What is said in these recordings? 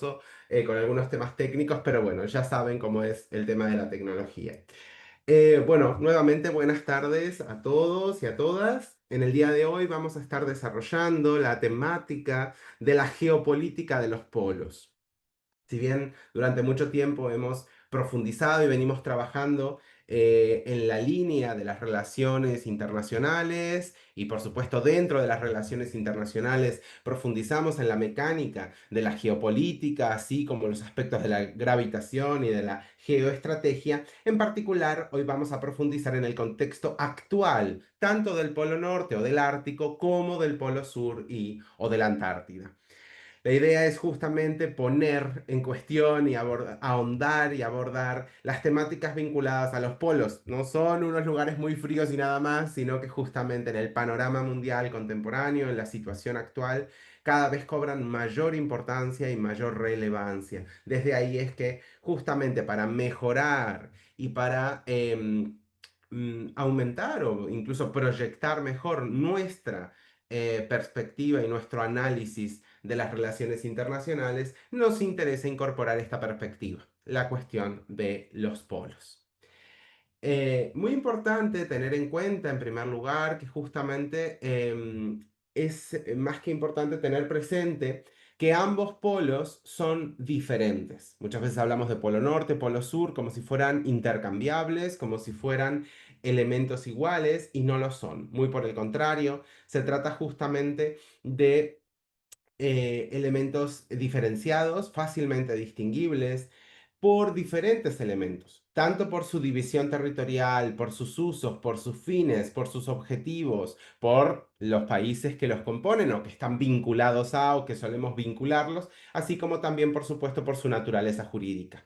engorroso con algunos temas técnicos, pero bueno, ya saben cómo es el tema de la tecnología. Bueno, nuevamente buenas tardes a todos y a todas. En el día de hoy vamos a estar desarrollando la temática de la geopolítica de los polos. Si bien durante mucho tiempo hemos profundizado y venimos trabajando en la línea de las relaciones internacionales y por supuesto dentro de las relaciones internacionales profundizamos en la mecánica de la geopolítica, así como los aspectos de la gravitación y de la geoestrategia, en particular hoy vamos a profundizar en el contexto actual, tanto del Polo Norte o del Ártico como del Polo Sur o de la Antártida. La idea es justamente poner en cuestión y ahondar y abordar las temáticas vinculadas a los polos. No son unos lugares muy fríos y nada más, sino que justamente en el panorama mundial contemporáneo, en la situación actual, cada vez cobran mayor importancia y mayor relevancia. Desde ahí es que justamente para mejorar y para aumentar o incluso proyectar mejor nuestra perspectiva y nuestro análisis de las relaciones internacionales, nos interesa incorporar esta perspectiva, la cuestión de los polos. Muy importante tener en cuenta, en primer lugar, que justamente es más que importante tener presente que ambos polos son diferentes. Muchas veces hablamos de polo norte, polo sur, como si fueran intercambiables, como si fueran elementos iguales, y no lo son. Muy por el contrario, se trata justamente de elementos diferenciados, fácilmente distinguibles por diferentes elementos, tanto por su división territorial, por sus usos, por sus fines, por sus objetivos, por los países que los componen o que están vinculados a o que solemos vincularlos, así como también, por supuesto, por su naturaleza jurídica.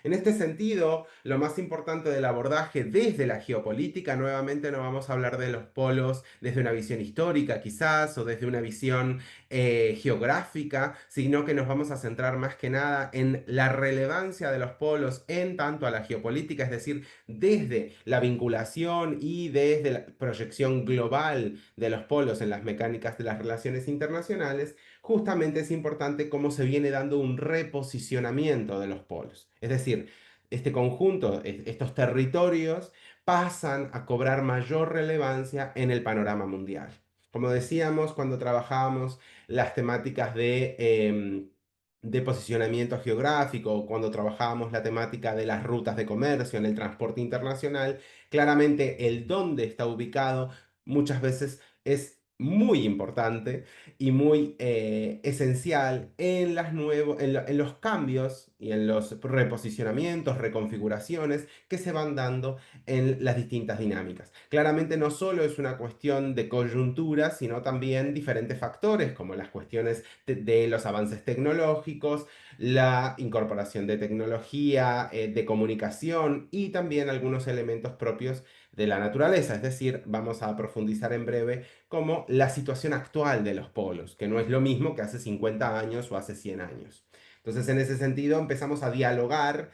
En este sentido, lo más importante del abordaje desde la geopolítica, nuevamente no vamos a hablar de los polos desde una visión histórica quizás o desde una visión geográfica, sino que nos vamos a centrar más que nada en la relevancia de los polos en tanto a la geopolítica, es decir, desde la vinculación y desde la proyección global de los polos en las mecánicas de las relaciones internacionales. Justamente es importante cómo se viene dando un reposicionamiento de los polos. Es decir, este conjunto, estos territorios pasan a cobrar mayor relevancia en el panorama mundial. Como decíamos, cuando trabajábamos las temáticas de posicionamiento geográfico, o cuando trabajábamos la temática de las rutas de comercio en el transporte internacional, claramente el dónde está ubicado muchas veces es muy importante y muy esencial en, en los cambios y en los reposicionamientos, reconfiguraciones que se van dando en las distintas dinámicas. Claramente no solo es una cuestión de coyuntura, sino también diferentes factores como las cuestiones de los avances tecnológicos, la incorporación de tecnología, de comunicación y también algunos elementos propios de la naturaleza. Es decir, vamos a profundizar en breve como la situación actual de los polos, que no es lo mismo que hace 50 años o hace 100 años. Entonces, en ese sentido, empezamos a dialogar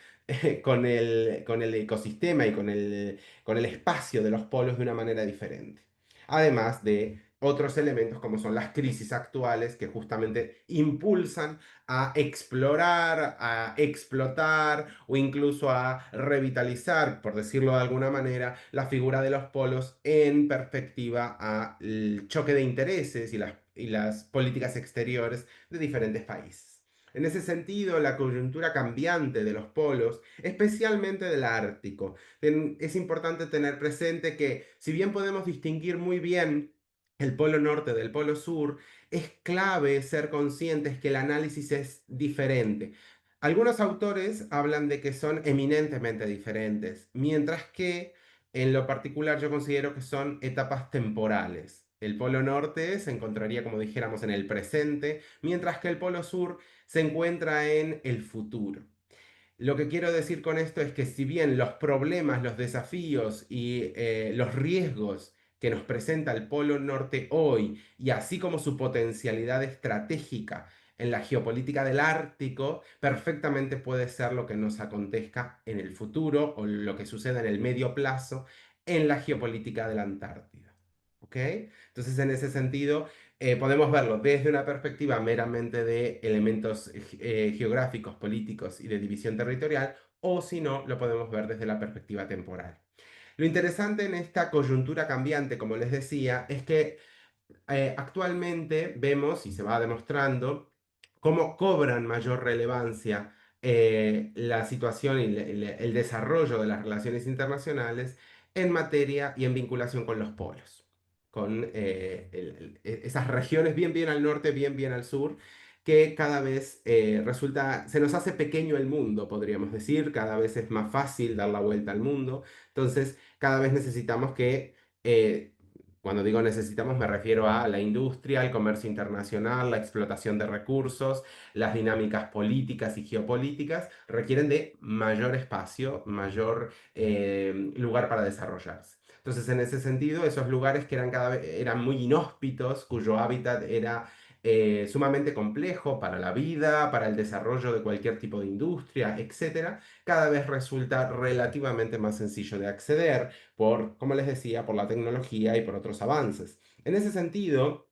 con el ecosistema y con el espacio de los polos de una manera diferente. Además de otros elementos como son las crisis actuales que justamente impulsan a explorar, a explotar o incluso a revitalizar, por decirlo de alguna manera, la figura de los polos en perspectiva al choque de intereses y las políticas exteriores de diferentes países. En ese sentido, la coyuntura cambiante de los polos, especialmente del Ártico, es importante tener presente que si bien podemos distinguir muy bien el polo norte del polo sur, es clave ser conscientes que el análisis es diferente. Algunos autores hablan de que son eminentemente diferentes, mientras que en lo particular yo considero que son etapas temporales. El polo norte se encontraría, como dijéramos, en el presente, mientras que el polo sur se encuentra en el futuro. Lo que quiero decir con esto es que si bien los problemas, los desafíos y los riesgos que nos presenta el Polo Norte hoy, y así como su potencialidad estratégica en la geopolítica del Ártico, perfectamente puede ser lo que nos acontezca en el futuro o lo que suceda en el medio plazo en la geopolítica de la Antártida. ¿Ok? Entonces, en ese sentido, Podemos verlo desde una perspectiva meramente de elementos geográficos, políticos y de división territorial, o si no, lo podemos ver desde la perspectiva temporal. Lo interesante en esta coyuntura cambiante, como les decía, es que actualmente vemos y se va demostrando cómo cobran mayor relevancia la situación y el desarrollo de las relaciones internacionales en materia y en vinculación con los polos, con esas regiones bien al norte, bien al sur, que cada vez se nos hace pequeño el mundo, podríamos decir, cada vez es más fácil dar la vuelta al mundo, entonces cada vez necesitamos que cuando digo necesitamos, me refiero a la industria, el comercio internacional, la explotación de recursos, las dinámicas políticas y geopolíticas requieren de mayor espacio, mayor lugar para desarrollarse. Entonces, en ese sentido, esos lugares que eran cada vez eran muy inhóspitos, cuyo hábitat era sumamente complejo para la vida, para el desarrollo de cualquier tipo de industria, etcétera, cada vez resulta relativamente más sencillo de acceder por, como les decía, por la tecnología y por otros avances. En ese sentido,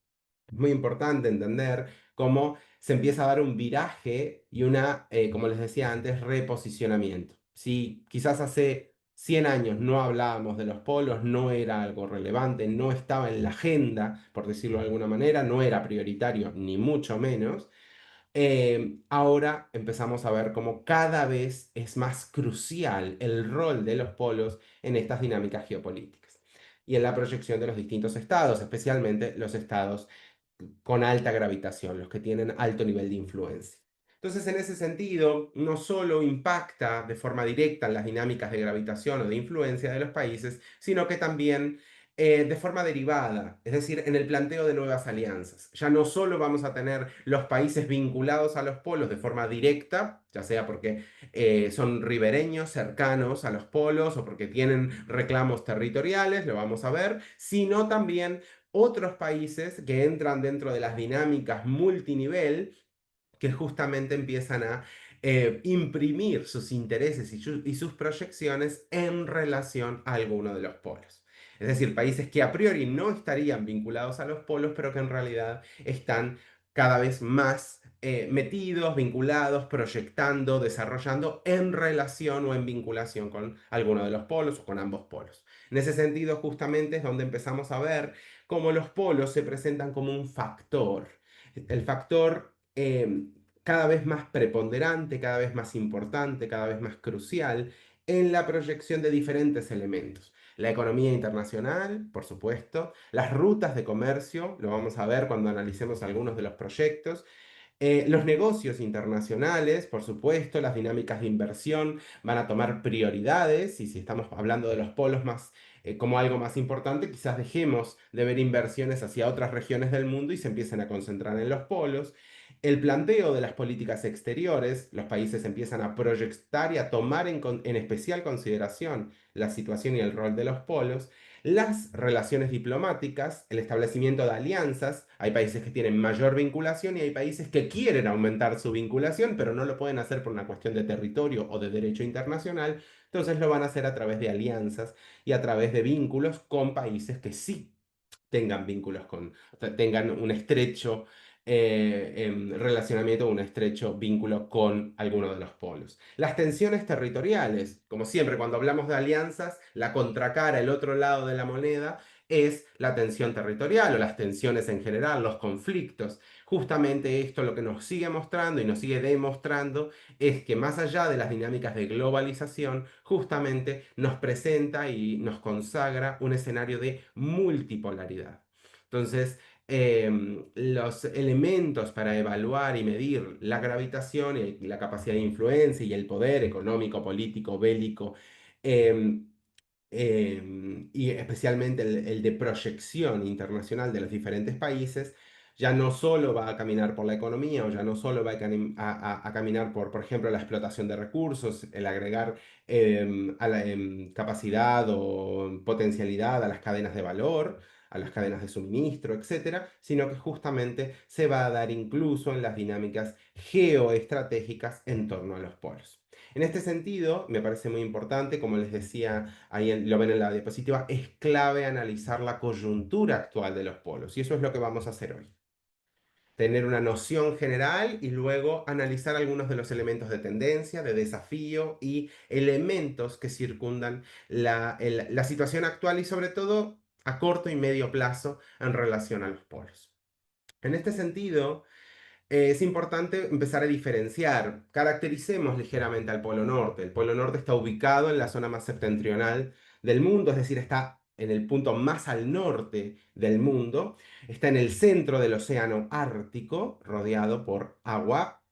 es muy importante entender cómo se empieza a dar un viraje y una, como les decía antes, reposicionamiento. Si quizás hace 100 años no hablábamos de los polos, no era algo relevante, no estaba en la agenda, por decirlo de alguna manera, no era prioritario, ni mucho menos. Ahora empezamos a ver cómo cada vez es más crucial el rol de los polos en estas dinámicas geopolíticas y en la proyección de los distintos estados, especialmente los estados con alta gravitación, los que tienen alto nivel de influencia. Entonces, en ese sentido, no solo impacta de forma directa en las dinámicas de gravitación o de influencia de los países, sino que también de forma derivada, es decir, en el planteo de nuevas alianzas. Ya no solo vamos a tener los países vinculados a los polos de forma directa, ya sea porque son ribereños, cercanos a los polos o porque tienen reclamos territoriales, lo vamos a ver, sino también otros países que entran dentro de las dinámicas multinivel que justamente empiezan a imprimir sus intereses y sus proyecciones en relación a alguno de los polos. Es decir, países que a priori no estarían vinculados a los polos, pero que en realidad están cada vez más metidos, vinculados, proyectando, desarrollando en relación o en vinculación con alguno de los polos o con ambos polos. En ese sentido, justamente es donde empezamos a ver cómo los polos se presentan como un factor. El factor cada vez más preponderante, cada vez más importante, cada vez más crucial en la proyección de diferentes elementos. La economía internacional, por supuesto, las rutas de comercio, lo vamos a ver cuando analicemos algunos de los proyectos, los negocios internacionales, por supuesto, las dinámicas de inversión van a tomar prioridades y si estamos hablando de los polos más como algo más importante, quizás dejemos de ver inversiones hacia otras regiones del mundo y se empiecen a concentrar en los polos. El planteo de las políticas exteriores, los países empiezan a proyectar y a tomar en especial consideración la situación y el rol de los polos. Las relaciones diplomáticas, el establecimiento de alianzas, hay países que tienen mayor vinculación y hay países que quieren aumentar su vinculación, pero no lo pueden hacer por una cuestión de territorio o de derecho internacional, entonces lo van a hacer a través de alianzas y a través de vínculos con países que sí tengan vínculos con, o sea, tengan un estrecho relacionamiento, un estrecho vínculo con alguno de los polos. Las tensiones territoriales, como siempre, cuando hablamos de alianzas, la contracara, el otro lado de la moneda, es la tensión territorial o las tensiones en general, los conflictos. Justamente esto lo que nos sigue mostrando y nos sigue demostrando es que más allá de las dinámicas de globalización, justamente nos presenta y nos consagra un escenario de multipolaridad. Entonces, los elementos para evaluar y medir la gravitación y la capacidad de influencia y el poder económico, político, bélico, em, y especialmente el de proyección internacional de los diferentes países, ya no solo va a caminar por la economía o ya no solo va a caminar por ejemplo, la explotación de recursos, el agregar a la capacidad o potencialidad a las cadenas de valor, a las cadenas de suministro, etcétera, sino que justamente se va a dar incluso en las dinámicas geoestratégicas en torno a los polos. En este sentido, me parece muy importante, como les decía, ahí lo ven en la diapositiva, es clave analizar la coyuntura actual de los polos y eso es lo que vamos a hacer hoy. tener una noción general y luego analizar algunos de los elementos de tendencia, de desafío y elementos que circundan la situación actual y sobre todo a corto y medio plazo en relación a los polos. En este sentido, es importante empezar a diferenciar. Caractericemos ligeramente al Polo Norte. El Polo Norte está ubicado en la zona más septentrional del mundo, es decir, está en el punto más al norte del mundo. Está en el centro del océano Ártico, rodeado por agua,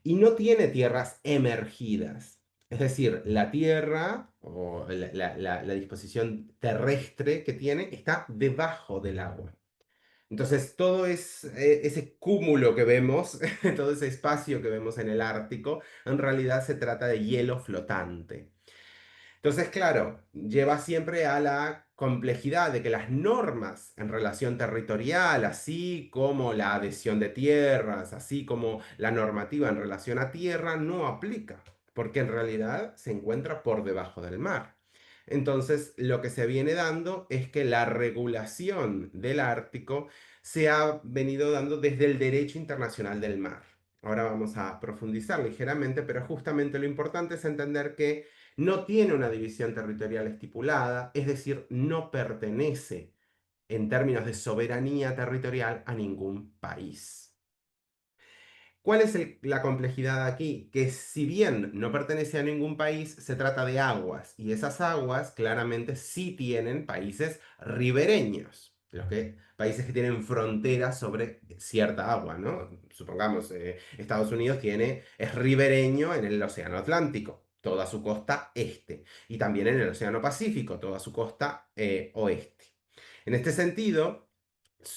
y no tiene tierras emergidas. Es decir, la tierra o la disposición terrestre que tiene está debajo del agua. Entonces, todo ese cúmulo que vemos, todo ese espacio que vemos en el Ártico, en realidad se trata de hielo flotante. Entonces, claro, lleva siempre a la complejidad de que las normas en relación territorial, así como la adhesión de tierras, así como la normativa en relación a tierra, no aplica, porque en realidad se encuentra por debajo del mar. Entonces, lo que se viene dando es que la regulación del Ártico se ha venido dando desde el derecho internacional del mar. Ahora vamos a profundizar ligeramente, pero justamente lo importante es entender que no tiene una división territorial estipulada, es decir, no pertenece en términos de soberanía territorial a ningún país. ¿Cuál es la complejidad aquí? Que si bien no pertenece a ningún país, se trata de aguas y esas aguas claramente sí tienen países ribereños, países que tienen fronteras sobre cierta agua, ¿no? Supongamos, Estados Unidos es ribereño en el Océano Atlántico, toda su costa este, y también en el Océano Pacífico, toda su costa oeste. En este sentido,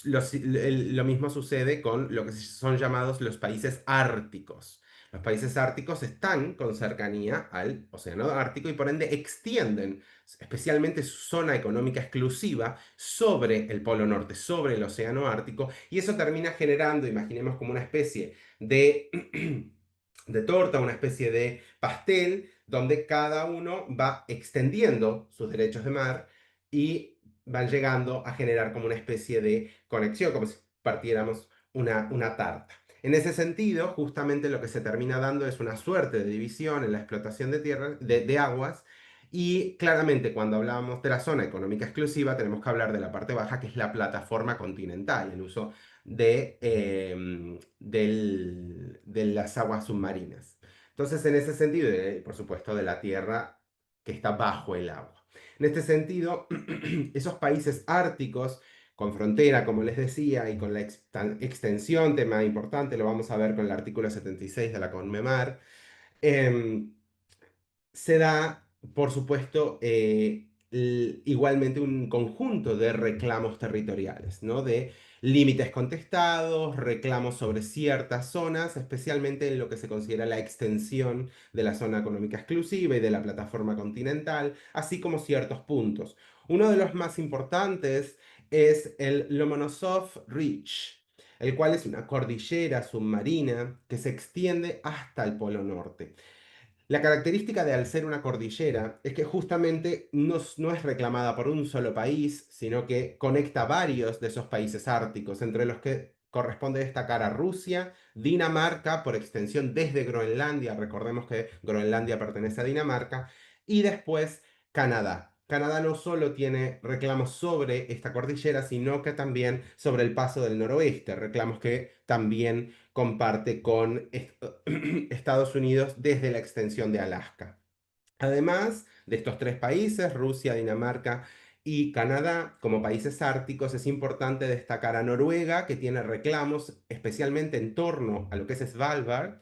lo mismo sucede con lo que son llamados los países árticos. Los países árticos están con cercanía al océano Ártico y por ende extienden especialmente su zona económica exclusiva sobre el Polo Norte, sobre el océano Ártico, y eso termina generando, imaginemos como una especie de, de torta, una especie de pastel, donde cada uno va extendiendo sus derechos de mar y van llegando a generar como una especie de conexión, como si partiéramos una tarta. En ese sentido, justamente lo que se termina dando es una suerte de división en la explotación de tierra, de aguas, y claramente cuando hablábamos de la zona económica exclusiva tenemos que hablar de la parte baja, que es la plataforma continental, el uso de las aguas submarinas. Entonces, en ese sentido, por supuesto, de la tierra que está bajo el agua. En este sentido, esos países árticos con frontera, como les decía, y con la extensión, tema importante, lo vamos a ver con el artículo 76 de la CONMEMAR, em, se da, por supuesto, igualmente un conjunto de reclamos territoriales, ¿no? De límites contestados, reclamos sobre ciertas zonas, especialmente en lo que se considera la extensión de la zona económica exclusiva y de la plataforma continental, así como ciertos puntos. Uno de los más importantes es el Lomonosov Ridge, el cual es una cordillera submarina que se extiende hasta el Polo Norte. La característica de al ser una cordillera es que justamente no es reclamada por un solo país, sino que conecta varios de esos países árticos, entre los que corresponde destacar a Rusia, Dinamarca, por extensión desde Groenlandia, recordemos que Groenlandia pertenece a Dinamarca, y después Canadá. Canadá no solo tiene reclamos sobre esta cordillera, sino que también sobre el paso del noroeste, reclamos que también comparte con Estados Unidos desde la extensión de Alaska. Además de estos tres países, Rusia, Dinamarca y Canadá, como países árticos, es importante destacar a Noruega, que tiene reclamos especialmente en torno a lo que es Svalbard,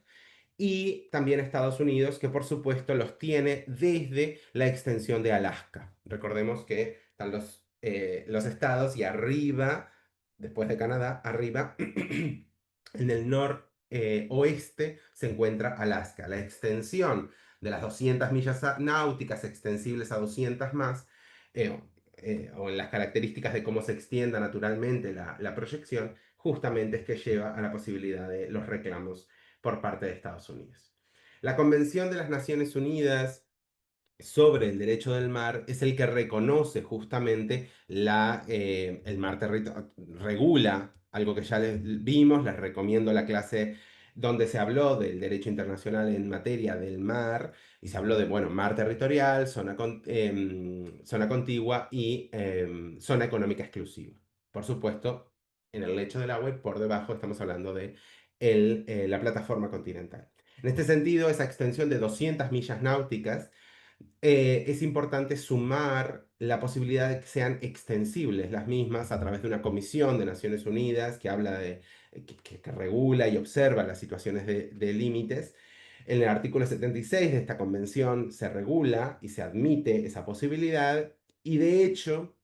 y también Estados Unidos, que por supuesto los tiene desde la extensión de Alaska. Recordemos que están los estados y arriba, después de Canadá, arriba, en el oeste se encuentra Alaska. La extensión de las 200 millas náuticas extensibles a 200 más, o en las características de cómo se extienda naturalmente la proyección, justamente es que lleva a la posibilidad de los reclamos por parte de Estados Unidos. La Convención de las Naciones Unidas sobre el derecho del mar es el que reconoce justamente el mar regula algo que ya les vimos, les recomiendo la clase donde se habló del derecho internacional en materia del mar, y se habló de, bueno, mar territorial, zona contigua y zona económica exclusiva. Por supuesto, en el lecho del agua y por debajo estamos hablando de la plataforma continental. En este sentido, esa extensión de 200 millas náuticas es importante sumar la posibilidad de que sean extensibles las mismas a través de una comisión de Naciones Unidas que habla de, que regula y observa las situaciones de límites. En el artículo 76 de esta convención se regula y se admite esa posibilidad y de hecho,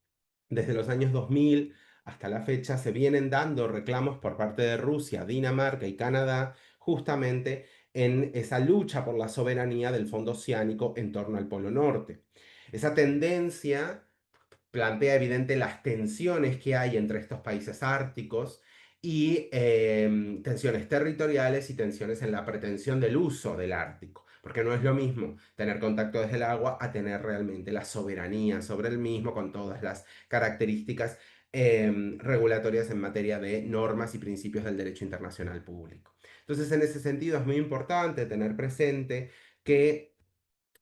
desde los años 2000 hasta la fecha se vienen dando reclamos por parte de Rusia, Dinamarca y Canadá justamente en esa lucha por la soberanía del fondo oceánico en torno al Polo Norte. Esa tendencia plantea evidente las tensiones que hay entre estos países árticos y tensiones territoriales y tensiones en la pretensión del uso del Ártico, porque no es lo mismo tener contacto desde el agua a tener realmente la soberanía sobre el mismo con todas las características regulatorias en materia de normas y principios del derecho internacional público. Entonces, en ese sentido, es muy importante tener presente que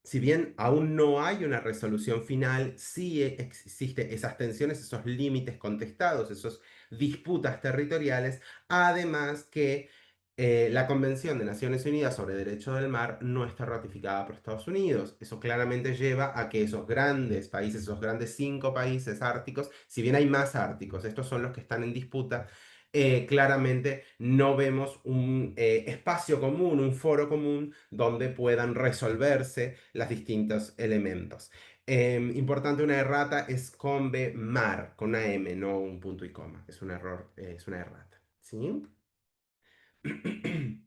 si bien aún no hay una resolución final, sí existen esas tensiones, esos límites contestados, esas disputas territoriales, además que la Convención de Naciones Unidas sobre Derecho del Mar no está ratificada por Estados Unidos. Eso claramente lleva a que esos grandes países, esos grandes 5 países árticos, si bien hay más árticos, estos son los que están en disputa, claramente no vemos un espacio común, un foro común donde puedan resolverse los distintos elementos. Importante, una errata es con B, mar, con una M, no un punto y coma. Es un error, es una errata. ¿Sí? En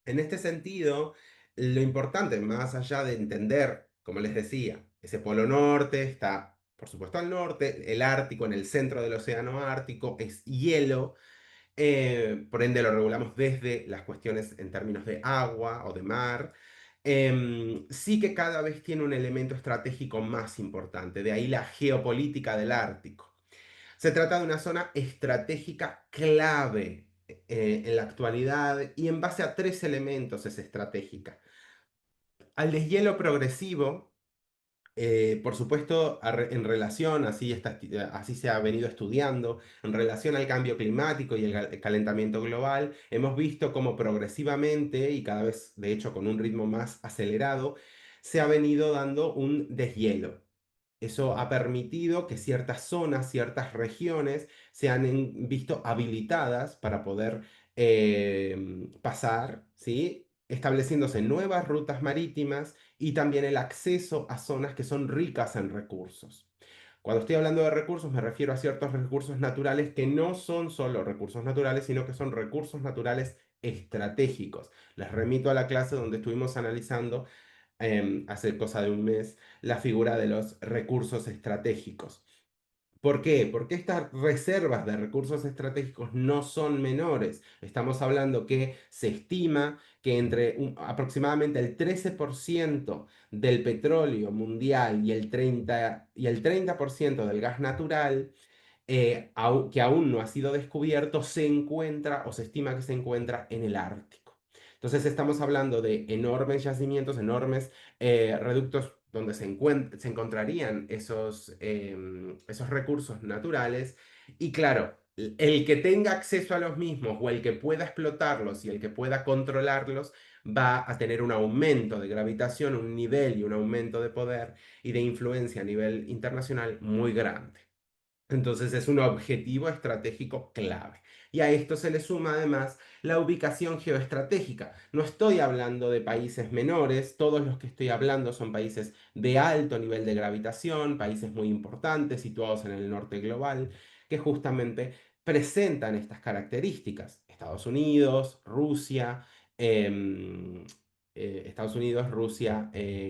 este sentido, lo importante, más allá de entender, como les decía, ese polo norte está, por supuesto, al norte, el Ártico en el centro del océano Ártico es hielo, por ende lo regulamos desde las cuestiones en términos de agua o de mar. Sí que cada vez tiene un elemento estratégico más importante, de ahí la geopolítica del Ártico. Se trata de una zona estratégica clave en la actualidad y en base a 3 elementos es estratégica. Al deshielo progresivo, por supuesto, en relación, así se ha venido estudiando, en relación al cambio climático y el calentamiento global, hemos visto cómo progresivamente y cada vez, de hecho, con un ritmo más acelerado, se ha venido dando un deshielo. Eso ha permitido que ciertas zonas, ciertas regiones se han visto habilitadas para poder pasar, ¿sí? Estableciéndose nuevas rutas marítimas y también el acceso a zonas que son ricas en recursos. Cuando estoy hablando de recursos, me refiero a ciertos recursos naturales que no son solo recursos naturales, sino que son recursos naturales estratégicos. Les remito a la clase donde estuvimos analizando hace cosa de un mes la figura de los recursos estratégicos. ¿Por qué? Porque estas reservas de recursos estratégicos no son menores. Estamos hablando que se estima que entre aproximadamente el 13% del petróleo mundial y el 30% del gas natural que aún no ha sido descubierto, se encuentra o se estima que se encuentra en el Ártico. Entonces estamos hablando de enormes yacimientos, enormes reductos donde se encontrarían esos recursos naturales y claro, el que tenga acceso a los mismos o el que pueda explotarlos y el que pueda controlarlos va a tener un aumento de gravitación, un nivel y un aumento de poder y de influencia a nivel internacional muy grande. Entonces es un objetivo estratégico clave. Y a esto se le suma además la ubicación geoestratégica. No estoy hablando de países menores, todos los que estoy hablando son países de alto nivel de gravitación, países muy importantes situados en el norte global, que justamente presentan estas características. Estados Unidos, Rusia,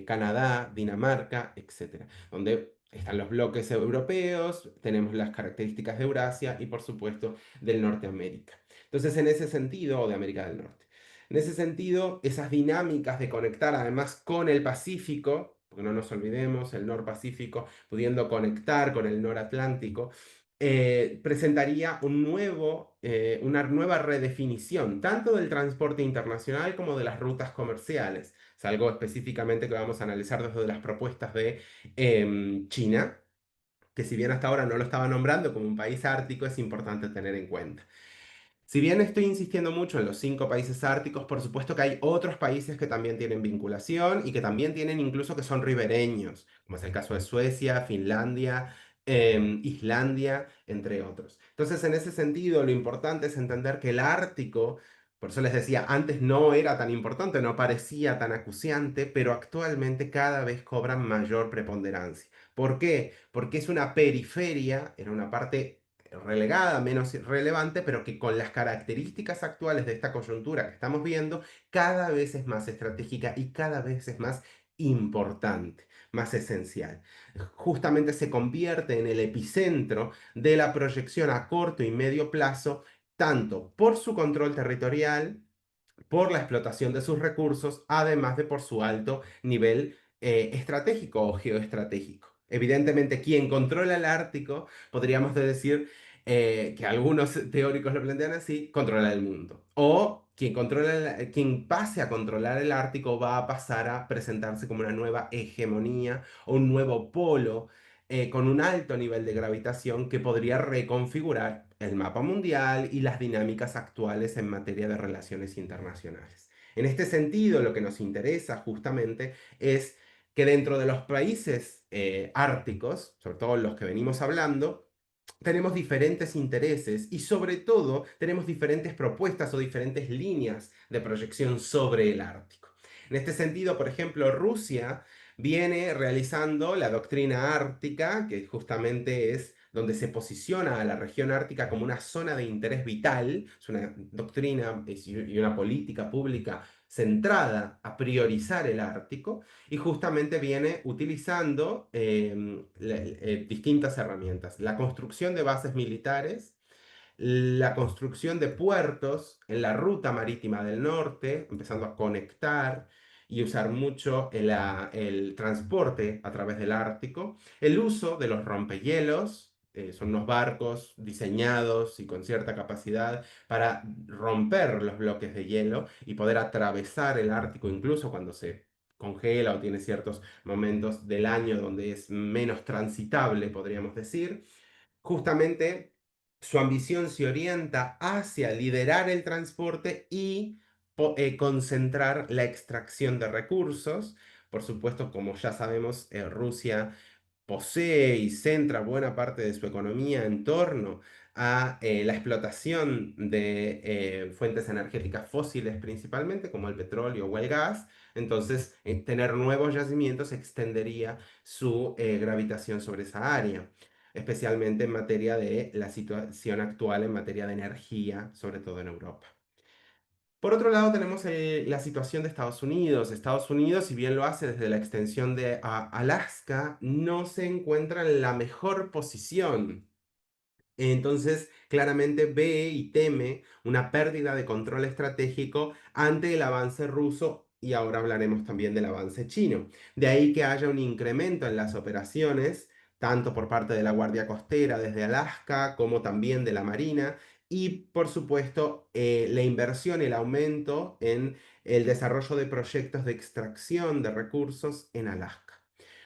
Canadá, Dinamarca, etcétera, donde están los bloques europeos, tenemos las características de Eurasia y por supuesto del Norteamérica. Entonces, en ese sentido, o de América del Norte. En ese sentido, esas dinámicas de conectar además con el Pacífico, porque no nos olvidemos, el Nor-Pacífico, pudiendo conectar con el Noratlántico, presentaría una nueva redefinición, tanto del transporte internacional como de las rutas comerciales. Es algo específicamente que vamos a analizar desde las propuestas de China, que si bien hasta ahora no lo estaba nombrando como un país ártico, es importante tener en cuenta. Si bien estoy insistiendo mucho en los 5 países árticos, por supuesto que hay otros países que también tienen vinculación y que también tienen incluso que son ribereños, como es el caso de Suecia, Finlandia, Islandia, entre otros. Entonces, en ese sentido, lo importante es entender que el Ártico, por eso les decía, antes no era tan importante, no parecía tan acuciante, pero actualmente cada vez cobran mayor preponderancia. ¿Por qué? Porque es una periferia, era una parte relegada, menos relevante, pero que con las características actuales de esta coyuntura que estamos viendo, cada vez es más estratégica y cada vez es más importante, más esencial. Justamente se convierte en el epicentro de la proyección a corto y medio plazo, tanto por su control territorial, por la explotación de sus recursos, además de por su alto nivel estratégico o geoestratégico. Evidentemente, quien controla el Ártico, podríamos decir que algunos teóricos lo plantean así, controla el mundo. O quien pase a controlar el Ártico va a pasar a presentarse como una nueva hegemonía o un nuevo polo con un alto nivel de gravitación que podría reconfigurar el mapa mundial y las dinámicas actuales en materia de relaciones internacionales. En este sentido, lo que nos interesa justamente es que dentro de los países árticos, sobre todo los que venimos hablando, tenemos diferentes intereses y sobre todo tenemos diferentes propuestas o diferentes líneas de proyección sobre el Ártico. En este sentido, por ejemplo, Rusia viene realizando la doctrina ártica, que justamente es donde se posiciona a la región ártica como una zona de interés vital, es una doctrina y una política pública centrada a priorizar el Ártico y justamente viene utilizando distintas herramientas. La construcción de bases militares, la construcción de puertos en la ruta marítima del norte, empezando a conectar y usar mucho el transporte a través del Ártico, el uso de los rompehielos, son unos barcos diseñados y con cierta capacidad para romper los bloques de hielo y poder atravesar el Ártico incluso cuando se congela o tiene ciertos momentos del año donde es menos transitable, podríamos decir. Justamente su ambición se orienta hacia liderar el transporte y concentrar la extracción de recursos. Por supuesto, como ya sabemos, Rusia posee y centra buena parte de su economía en torno a la explotación de fuentes energéticas fósiles principalmente, como el petróleo o el gas. Entonces, tener nuevos yacimientos extendería su gravitación sobre esa área, especialmente en materia de la situación actual en materia de energía, sobre todo en Europa. Por otro lado, tenemos la situación de Estados Unidos. Estados Unidos, si bien lo hace desde la extensión de Alaska, no se encuentra en la mejor posición. Entonces, claramente ve y teme una pérdida de control estratégico ante el avance ruso y ahora hablaremos también del avance chino. De ahí que haya un incremento en las operaciones, tanto por parte de la Guardia Costera desde Alaska como también de la Marina y, por supuesto, la inversión, el aumento en el desarrollo de proyectos de extracción de recursos en Alaska.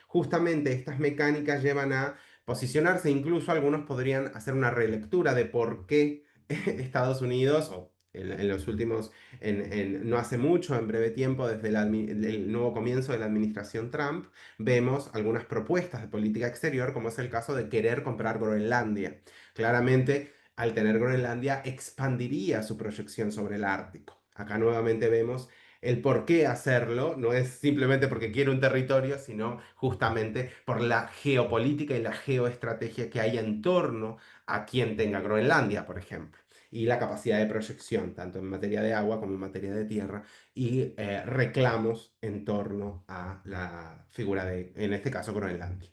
Justamente estas mecánicas llevan a posicionarse. Incluso algunos podrían hacer una relectura de por qué Estados Unidos, o en los últimos, no hace mucho, en breve tiempo, desde el nuevo comienzo de la administración Trump, vemos algunas propuestas de política exterior, como es el caso de querer comprar Groenlandia. Claramente, al tener Groenlandia, expandiría su proyección sobre el Ártico. Acá nuevamente vemos el por qué hacerlo, no es simplemente porque quiere un territorio, sino justamente por la geopolítica y la geoestrategia que hay en torno a quien tenga Groenlandia, por ejemplo, y la capacidad de proyección, tanto en materia de agua como en materia de tierra, y reclamos en torno a la figura de, en este caso, Groenlandia.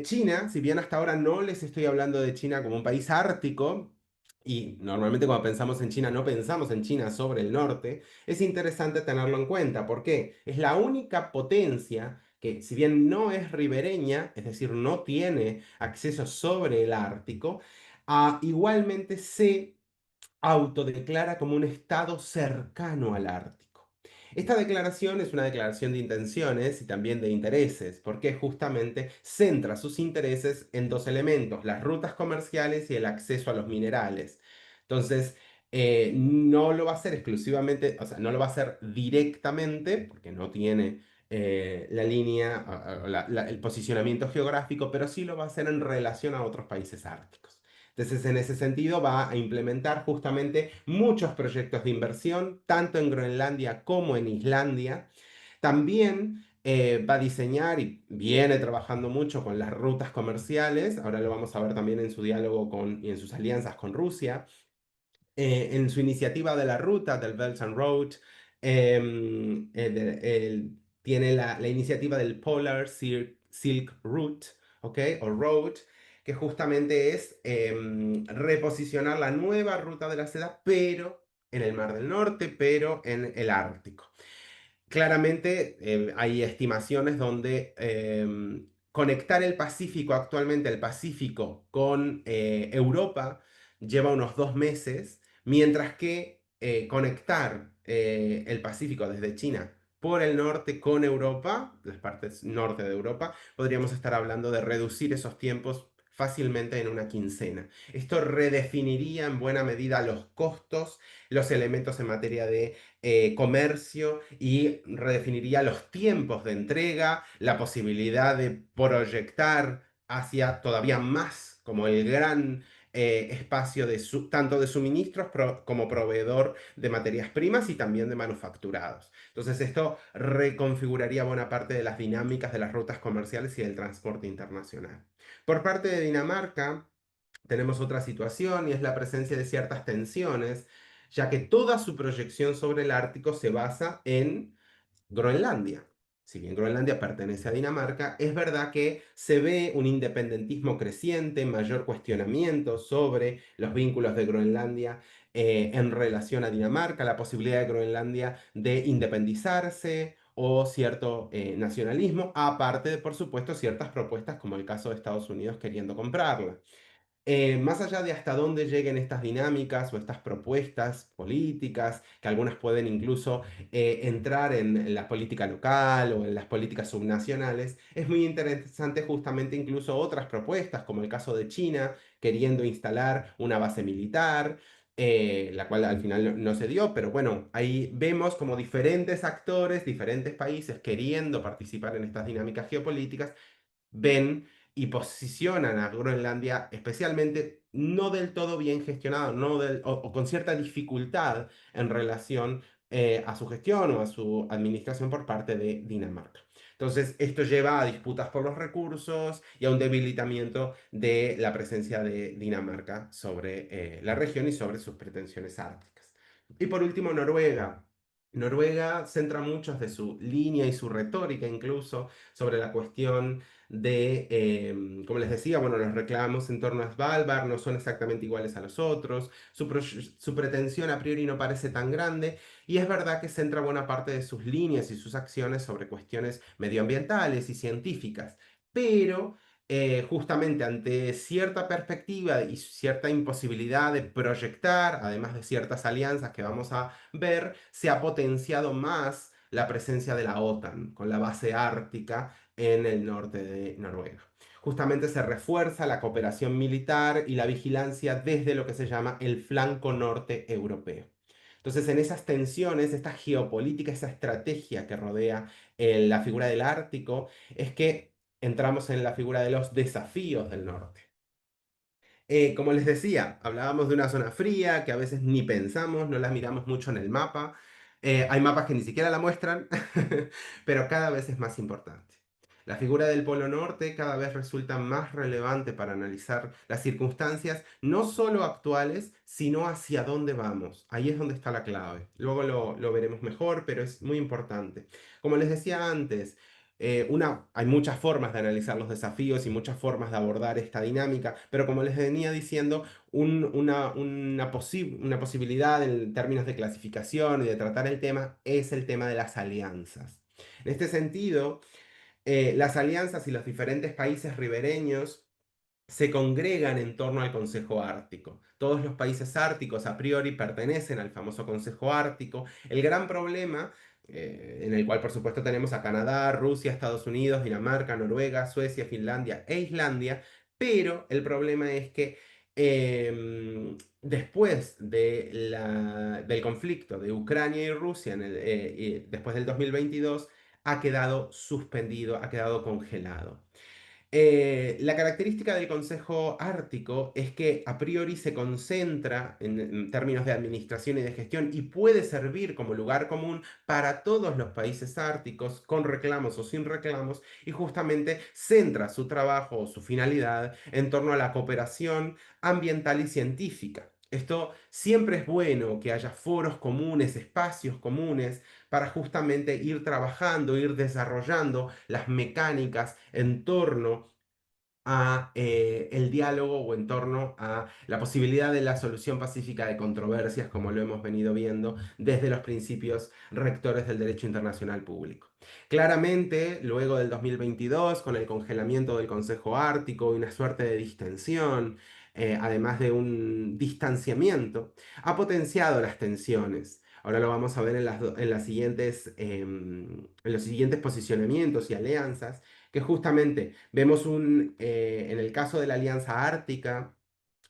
China, si bien hasta ahora no les estoy hablando de China como un país ártico, y normalmente cuando pensamos en China no pensamos en China sobre el norte, es interesante tenerlo en cuenta. ¿Por qué? Es la única potencia que si bien no es ribereña, es decir, no tiene acceso sobre el Ártico, igualmente se autodeclara como un estado cercano al Ártico. Esta declaración es una declaración de intenciones y también de intereses, porque justamente centra sus intereses en dos elementos, las rutas comerciales y el acceso a los minerales. Entonces, no lo va a hacer exclusivamente, o sea, no lo va a hacer directamente, porque no tiene la línea, el posicionamiento geográfico, pero sí lo va a hacer en relación a otros países árticos. Entonces, en ese sentido, va a implementar justamente muchos proyectos de inversión, tanto en Groenlandia como en Islandia. También va a diseñar y viene trabajando mucho con las rutas comerciales. Ahora lo vamos a ver también en su diálogo y en sus alianzas con Rusia, en su iniciativa de la ruta del Belt and Road, tiene la iniciativa del Silk Route, ¿ok? O Road, que justamente es reposicionar la nueva ruta de la seda, pero en el Mar del Norte, pero en el Ártico. Claramente hay estimaciones donde conectar el Pacífico, actualmente el Pacífico, con Europa lleva unos 2 meses, mientras que conectar el Pacífico desde China por el norte con Europa, las partes norte de Europa, podríamos estar hablando de reducir esos tiempos fácilmente en una quincena. Esto redefiniría en buena medida los costos, los elementos en materia de comercio y redefiniría los tiempos de entrega, la posibilidad de proyectar hacia todavía más como el gran espacio tanto de suministros como proveedor de materias primas y también de manufacturados. Entonces esto reconfiguraría buena parte de las dinámicas de las rutas comerciales y del transporte internacional. Por parte de Dinamarca, tenemos otra situación y es la presencia de ciertas tensiones, ya que toda su proyección sobre el Ártico se basa en Groenlandia. Si bien Groenlandia pertenece a Dinamarca, es verdad que se ve un independentismo creciente, mayor cuestionamiento sobre los vínculos de Groenlandia en relación a Dinamarca, la posibilidad de Groenlandia de independizarse o cierto nacionalismo, aparte de, por supuesto, ciertas propuestas como el caso de Estados Unidos queriendo comprarla. Más allá de hasta dónde lleguen estas dinámicas o estas propuestas políticas, que algunas pueden incluso entrar en la política local o en las políticas subnacionales, es muy interesante justamente incluso otras propuestas, como el caso de China, queriendo instalar una base militar, la cual al final no se dio, pero bueno, ahí vemos como diferentes actores, diferentes países queriendo participar en estas dinámicas geopolíticas ven y posicionan a Groenlandia especialmente no del todo bien gestionado, o con cierta dificultad en relación a su gestión o a su administración por parte de Dinamarca. Entonces, esto lleva a disputas por los recursos y a un debilitamiento de la presencia de Dinamarca sobre la región y sobre sus pretensiones árticas. Y por último, Noruega. Noruega centra muchos de su línea y su retórica incluso sobre la cuestión como les decía, bueno, los reclamos en torno a Svalbard no son exactamente iguales a los otros, su pretensión a priori no parece tan grande y es verdad que centra buena parte de sus líneas y sus acciones sobre cuestiones medioambientales y científicas, pero justamente ante cierta perspectiva y cierta imposibilidad de proyectar, además de ciertas alianzas que vamos a ver, se ha potenciado más la presencia de la OTAN con la base ártica en el norte de Noruega. Justamente se refuerza la cooperación militar y la vigilancia desde lo que se llama el flanco norte europeo. Entonces, en esas tensiones, esta geopolítica, esa estrategia que rodea la figura del Ártico, es que entramos en la figura de los desafíos del norte. Como les decía, hablábamos de una zona fría que a veces ni pensamos, no la miramos mucho en el mapa. Hay mapas que ni siquiera la muestran, pero cada vez es más importante. La figura del Polo Norte cada vez resulta más relevante para analizar las circunstancias, no solo actuales, sino hacia dónde vamos. Ahí es donde está la clave. Luego lo veremos mejor, pero es muy importante. Como les decía antes, hay muchas formas de analizar los desafíos y muchas formas de abordar esta dinámica, pero como les venía diciendo, una posibilidad en términos de clasificación y de tratar el tema es el tema de las alianzas. En este sentido, Las alianzas y los diferentes países ribereños se congregan en torno al Consejo Ártico. Todos los países árticos a priori pertenecen al famoso Consejo Ártico. El gran problema, en el cual por supuesto tenemos a Canadá, Rusia, Estados Unidos, Dinamarca, Noruega, Suecia, Finlandia e Islandia, pero el problema es que después del conflicto de Ucrania y Rusia, después del 2022, ha quedado suspendido, ha quedado congelado. La característica del Consejo Ártico es que a priori se concentra en términos de administración y de gestión y puede servir como lugar común para todos los países árticos, con reclamos o sin reclamos, y justamente centra su trabajo o su finalidad en torno a la cooperación ambiental y científica. Esto siempre es bueno que haya foros comunes, espacios comunes para justamente ir trabajando, ir desarrollando las mecánicas en torno a el diálogo o en torno a la posibilidad de la solución pacífica de controversias, como lo hemos venido viendo desde los principios rectores del derecho internacional público. Claramente, luego del 2022, con el congelamiento del Consejo Ártico y una suerte de distensión, además de un distanciamiento, ha potenciado las tensiones. Ahora lo vamos a ver en los siguientes posicionamientos y alianzas, que justamente vemos en el caso de la Alianza Ártica,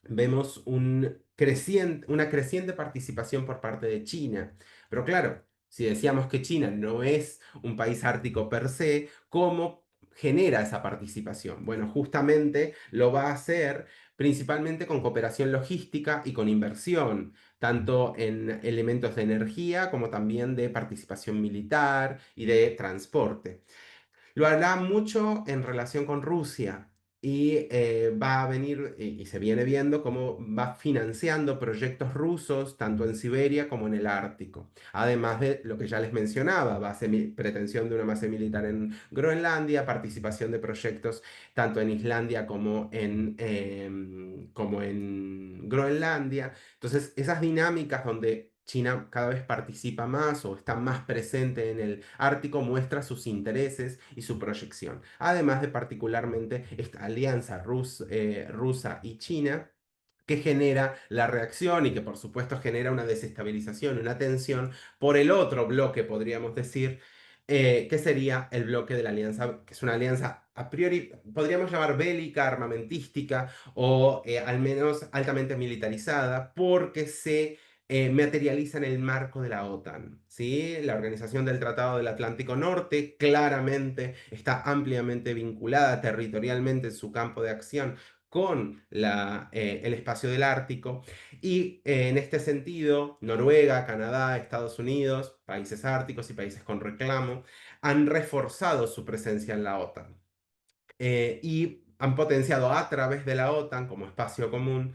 vemos una creciente participación por parte de China. Pero claro, si decíamos que China no es un país ártico per se, ¿cómo genera esa participación? Bueno, justamente lo va a hacer principalmente con cooperación logística y con inversión, tanto en elementos de energía como también de participación militar y de transporte. Lo hará mucho en relación con Rusia y va a venir y se viene viendo cómo va financiando proyectos rusos tanto en Siberia como en el Ártico. Además de lo que ya les mencionaba, pretensión de una base militar en Groenlandia, participación de proyectos tanto en Islandia como en Groenlandia. Entonces, esas dinámicas donde China cada vez participa más o está más presente en el Ártico, muestra sus intereses y su proyección. Además de particularmente esta alianza rusa y China, que genera la reacción y que por supuesto genera una desestabilización, una tensión por el otro bloque, podríamos decir, que sería el bloque de la alianza, que es una alianza a priori, podríamos llamar bélica, armamentística o al menos altamente militarizada, porque se materializa en el marco de la OTAN, ¿sí? La Organización del Tratado del Atlántico Norte claramente está ampliamente vinculada territorialmente en su campo de acción con el espacio del Ártico y en este sentido Noruega, Canadá, Estados Unidos, países árticos y países con reclamo han reforzado su presencia en la OTAN y han potenciado a través de la OTAN como espacio común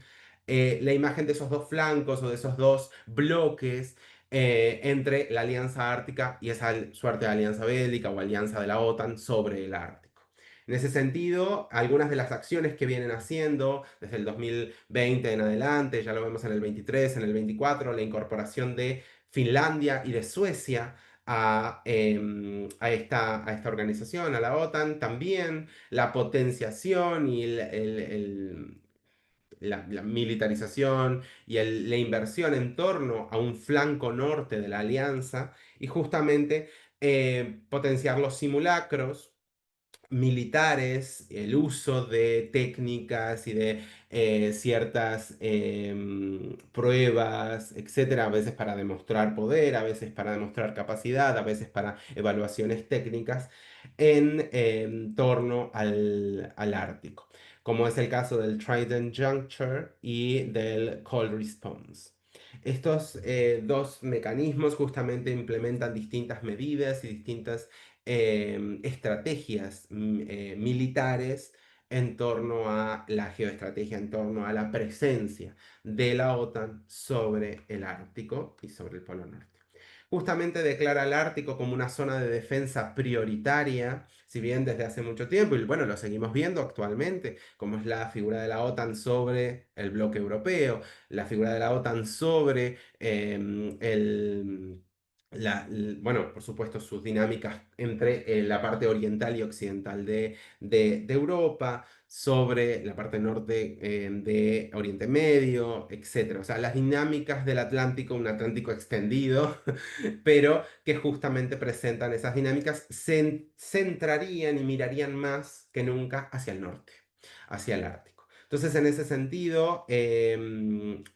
la imagen de esos dos flancos o de esos dos bloques entre la Alianza Ártica y esa suerte de alianza bélica o alianza de la OTAN sobre el Ártico. En ese sentido, algunas de las acciones que vienen haciendo desde el 2020 en adelante, ya lo vemos en el 23, en el 24, la incorporación de Finlandia y de Suecia a esta organización, a la OTAN, también la potenciación y la militarización y la inversión en torno a un flanco norte de la alianza y justamente potenciar los simulacros militares, el uso de técnicas y de ciertas pruebas, etcétera, a veces para demostrar poder, a veces para demostrar capacidad, a veces para evaluaciones técnicas en torno al Ártico, como es el caso del Trident Juncture y del Cold Response. Estos dos mecanismos justamente implementan distintas medidas y distintas estrategias militares en torno a la geoestrategia, en torno a la presencia de la OTAN sobre el Ártico y sobre el Polo Norte. Justamente declara el Ártico como una zona de defensa prioritaria, si bien desde hace mucho tiempo, y bueno, lo seguimos viendo actualmente, como es la figura de la OTAN sobre el bloque europeo, la figura de la OTAN sobre bueno, por supuesto, sus dinámicas entre la parte oriental y occidental de Europa, sobre la parte norte de Oriente Medio, etcétera. O sea, las dinámicas del Atlántico, un Atlántico extendido, pero que justamente presentan esas dinámicas, se centrarían y mirarían más que nunca hacia el norte, hacia el Ártico. Entonces, en ese sentido,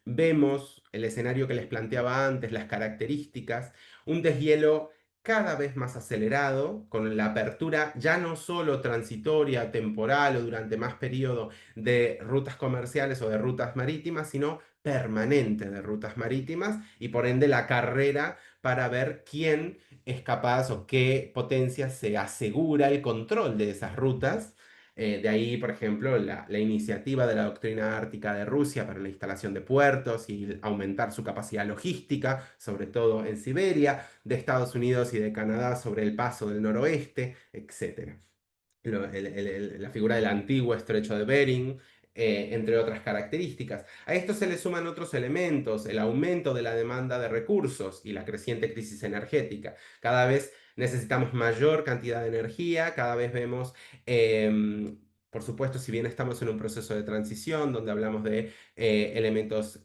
vemos el escenario que les planteaba antes, las características, un deshielo cada vez más acelerado, con la apertura ya no solo transitoria, temporal o durante más periodo de rutas comerciales o de rutas marítimas, sino permanente de rutas marítimas y por ende la carrera para ver quién es capaz o qué potencia se asegura el control de esas rutas. De ahí, por ejemplo, la iniciativa de la doctrina ártica de Rusia para la instalación de puertos y aumentar su capacidad logística, sobre todo en Siberia, de Estados Unidos y de Canadá sobre el paso del noroeste, etcétera. La figura del antiguo estrecho de Bering, entre otras características. A esto se le suman otros elementos, el aumento de la demanda de recursos y la creciente crisis energética. Cada vez necesitamos mayor cantidad de energía, cada vez vemos, por supuesto, si bien estamos en un proceso de transición donde hablamos de elementos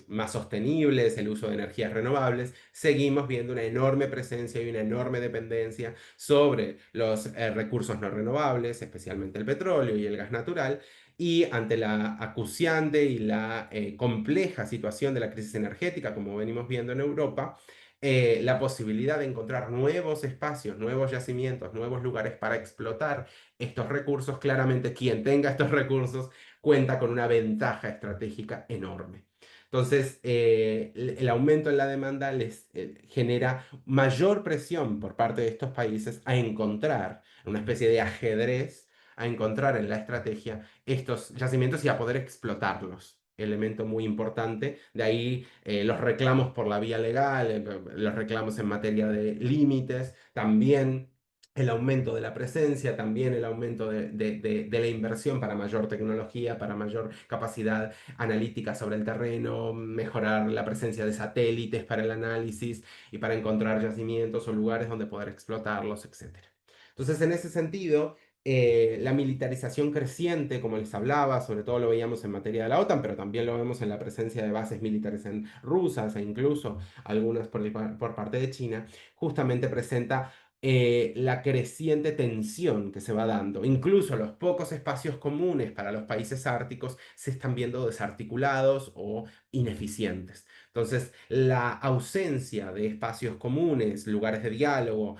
más sostenibles, el uso de energías renovables, seguimos viendo una enorme presencia y una enorme dependencia sobre los recursos no renovables, especialmente el petróleo y el gas natural, y ante la acuciante y la compleja situación de la crisis energética, como venimos viendo en Europa, la posibilidad de encontrar nuevos espacios, nuevos yacimientos, nuevos lugares para explotar estos recursos, claramente quien tenga estos recursos cuenta con una ventaja estratégica enorme. Entonces, el aumento en la demanda les genera mayor presión por parte de estos países a encontrar una especie de ajedrez, a encontrar en la estrategia estos yacimientos y a poder explotarlos. Elemento muy importante, de ahí los reclamos por la vía legal, los reclamos en materia de límites, también el aumento de la presencia, también el aumento de la inversión para mayor tecnología, para mayor capacidad analítica sobre el terreno, mejorar la presencia de satélites para el análisis y para encontrar yacimientos o lugares donde poder explotarlos, etcétera. Entonces, en ese sentido, la militarización creciente, como les hablaba, sobre todo lo veíamos en materia de la OTAN, pero también lo vemos en la presencia de bases militares en rusas e incluso algunas por parte de China, justamente presenta la creciente tensión que se va dando. Incluso los pocos espacios comunes para los países árticos se están viendo desarticulados o ineficientes. Entonces, la ausencia de espacios comunes, lugares de diálogo,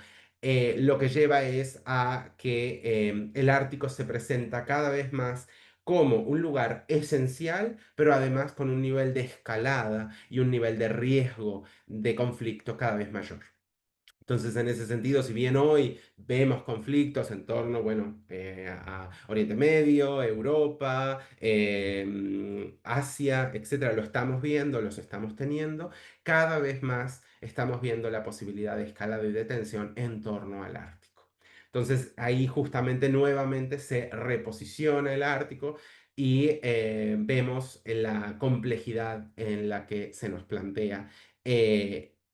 lo que lleva es a que el Ártico se presenta cada vez más como un lugar esencial, pero además con un nivel de escalada y un nivel de riesgo de conflicto cada vez mayor. Entonces, en ese sentido, si bien hoy vemos conflictos en torno, bueno, a Oriente Medio, Europa, Asia, etcétera, lo estamos viendo, los estamos teniendo, cada vez más estamos viendo la posibilidad de escalada y de tensión en torno al Ártico. Entonces, ahí justamente nuevamente se reposiciona el Ártico y vemos la complejidad en la que se nos plantea.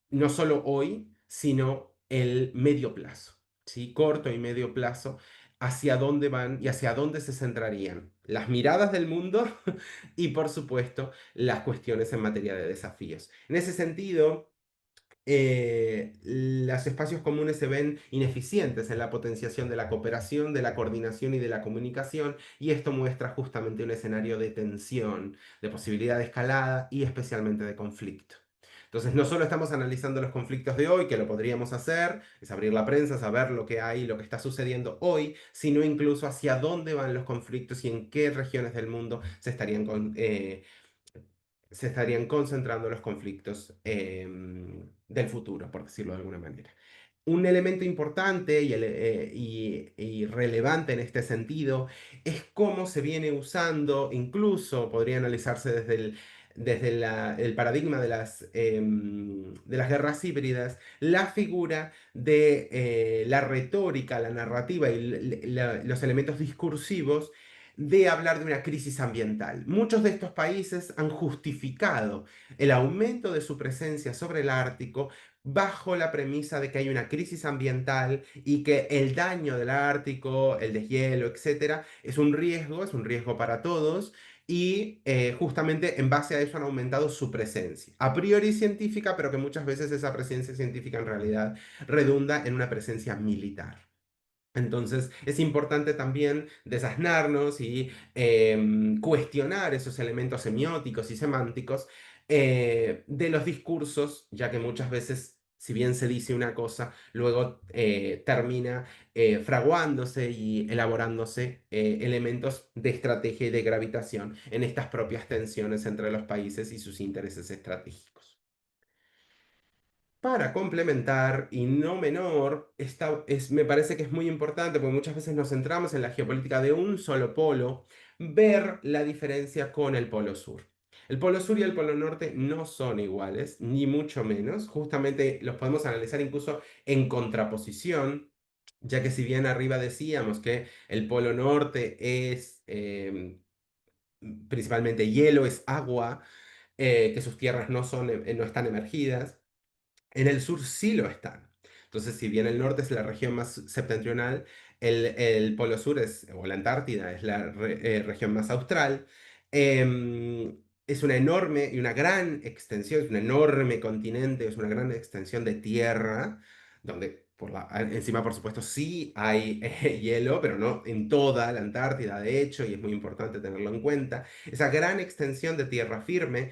No solo hoy, sino el medio plazo, ¿sí? Corto y medio plazo, hacia dónde van y hacia dónde se centrarían las miradas del mundo y, por supuesto, las cuestiones en materia de desafíos. En ese sentido, los espacios comunes se ven ineficientes en la potenciación de la cooperación, de la coordinación y de la comunicación, y esto muestra justamente un escenario de tensión, de posibilidad de escalada y especialmente de conflicto. Entonces, no solo estamos analizando los conflictos de hoy, que lo podríamos hacer, es abrir la prensa, saber lo que hay, lo que está sucediendo hoy, sino incluso hacia dónde van los conflictos y en qué regiones del mundo se estarían concentrando los conflictos del futuro, por decirlo de alguna manera. Un elemento importante y relevante en este sentido es cómo se viene usando, incluso podría analizarse desde el paradigma de las guerras híbridas, la figura de la retórica, la narrativa y los elementos discursivos de hablar de una crisis ambiental. Muchos de estos países han justificado el aumento de su presencia sobre el Ártico bajo la premisa de que hay una crisis ambiental y que el daño del Ártico, el deshielo, etcétera, es un riesgo para todos. Y justamente en base a eso han aumentado su presencia, a priori científica, pero que muchas veces esa presencia científica en realidad redunda en una presencia militar. Entonces es importante también desasnarnos y cuestionar esos elementos semióticos y semánticos de los discursos, ya que muchas veces, si bien se dice una cosa, luego termina fraguándose y elaborándose elementos de estrategia y de gravitación en estas propias tensiones entre los países y sus intereses estratégicos. Para complementar, y no menor, me parece que es muy importante, porque muchas veces nos centramos en la geopolítica de un solo polo, ver la diferencia con el polo sur. El polo sur y el polo norte no son iguales, ni mucho menos. Justamente los podemos analizar incluso en contraposición, ya que si bien arriba decíamos que el polo norte es principalmente hielo, es agua, que sus tierras no están emergidas. En el sur sí lo están. Entonces, si bien el norte es la región más septentrional, el polo sur o la Antártida es la región más austral. Es una enorme y una gran extensión, es un enorme continente, es una gran extensión de tierra, donde encima, por supuesto, sí hay hielo, pero no en toda la Antártida, de hecho, y es muy importante tenerlo en cuenta. Esa gran extensión de tierra firme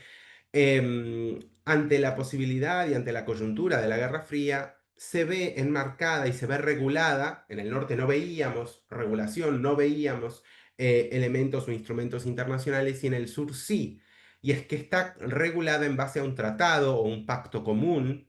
ante la posibilidad y ante la coyuntura de la Guerra Fría, se ve enmarcada y se ve regulada. En el norte no veíamos regulación, no veíamos elementos o instrumentos internacionales y en el sur sí. Y es que está regulada en base a un tratado o un pacto común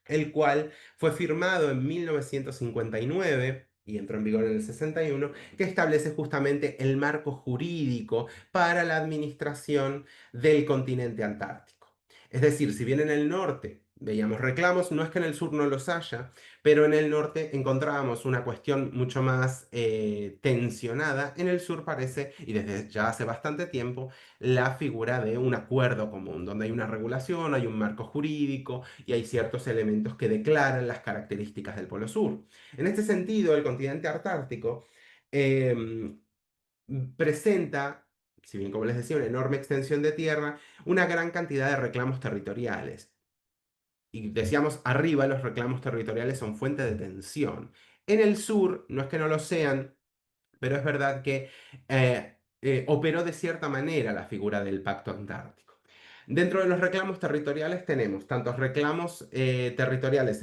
el cual fue firmado en 1959 y entró en vigor en el 61, que establece justamente el marco jurídico para la administración del continente antártico. Es decir, si bien en el norte veíamos reclamos, no es que en el sur no los haya, pero en el norte encontrábamos una cuestión mucho más tensionada. En el sur parece, y desde ya hace bastante tiempo, la figura de un acuerdo común, donde hay una regulación, hay un marco jurídico, y hay ciertos elementos que declaran las características del Polo Sur. En este sentido, el continente antártico em, presenta, si bien como les decía, una enorme extensión de tierra, una gran cantidad de reclamos territoriales. Y decíamos arriba, los reclamos territoriales son fuente de tensión. En el sur, no es que no lo sean, pero es verdad que operó de cierta manera la figura del Pacto Antártico. Dentro de los reclamos territoriales tenemos tantos reclamos territoriales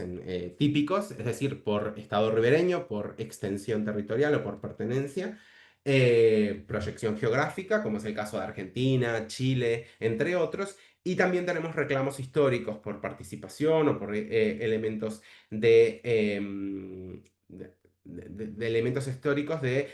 típicos, es decir, por estado ribereño, por extensión territorial o por pertenencia, proyección geográfica, como es el caso de Argentina, Chile, entre otros, y también tenemos reclamos históricos por participación o por elementos de elementos históricos de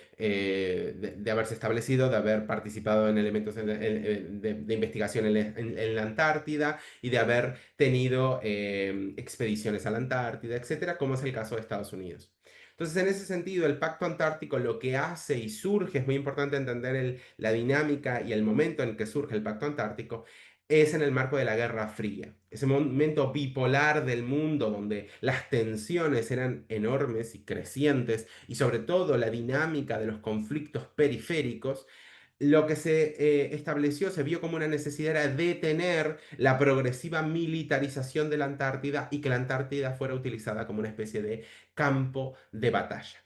haberse establecido, de haber participado en elementos de investigación en la Antártida y de haber tenido expediciones a la Antártida, etcétera, como es el caso de Estados Unidos. Entonces, en ese sentido, el Pacto Antártico lo que hace y surge, es muy importante entender la dinámica y el momento en que surge el Pacto Antártico, es en el marco de la Guerra Fría, ese momento bipolar del mundo donde las tensiones eran enormes y crecientes y sobre todo la dinámica de los conflictos periféricos. Lo que se estableció, se vio como una necesidad era detener la progresiva militarización de la Antártida y que la Antártida fuera utilizada como una especie de campo de batalla.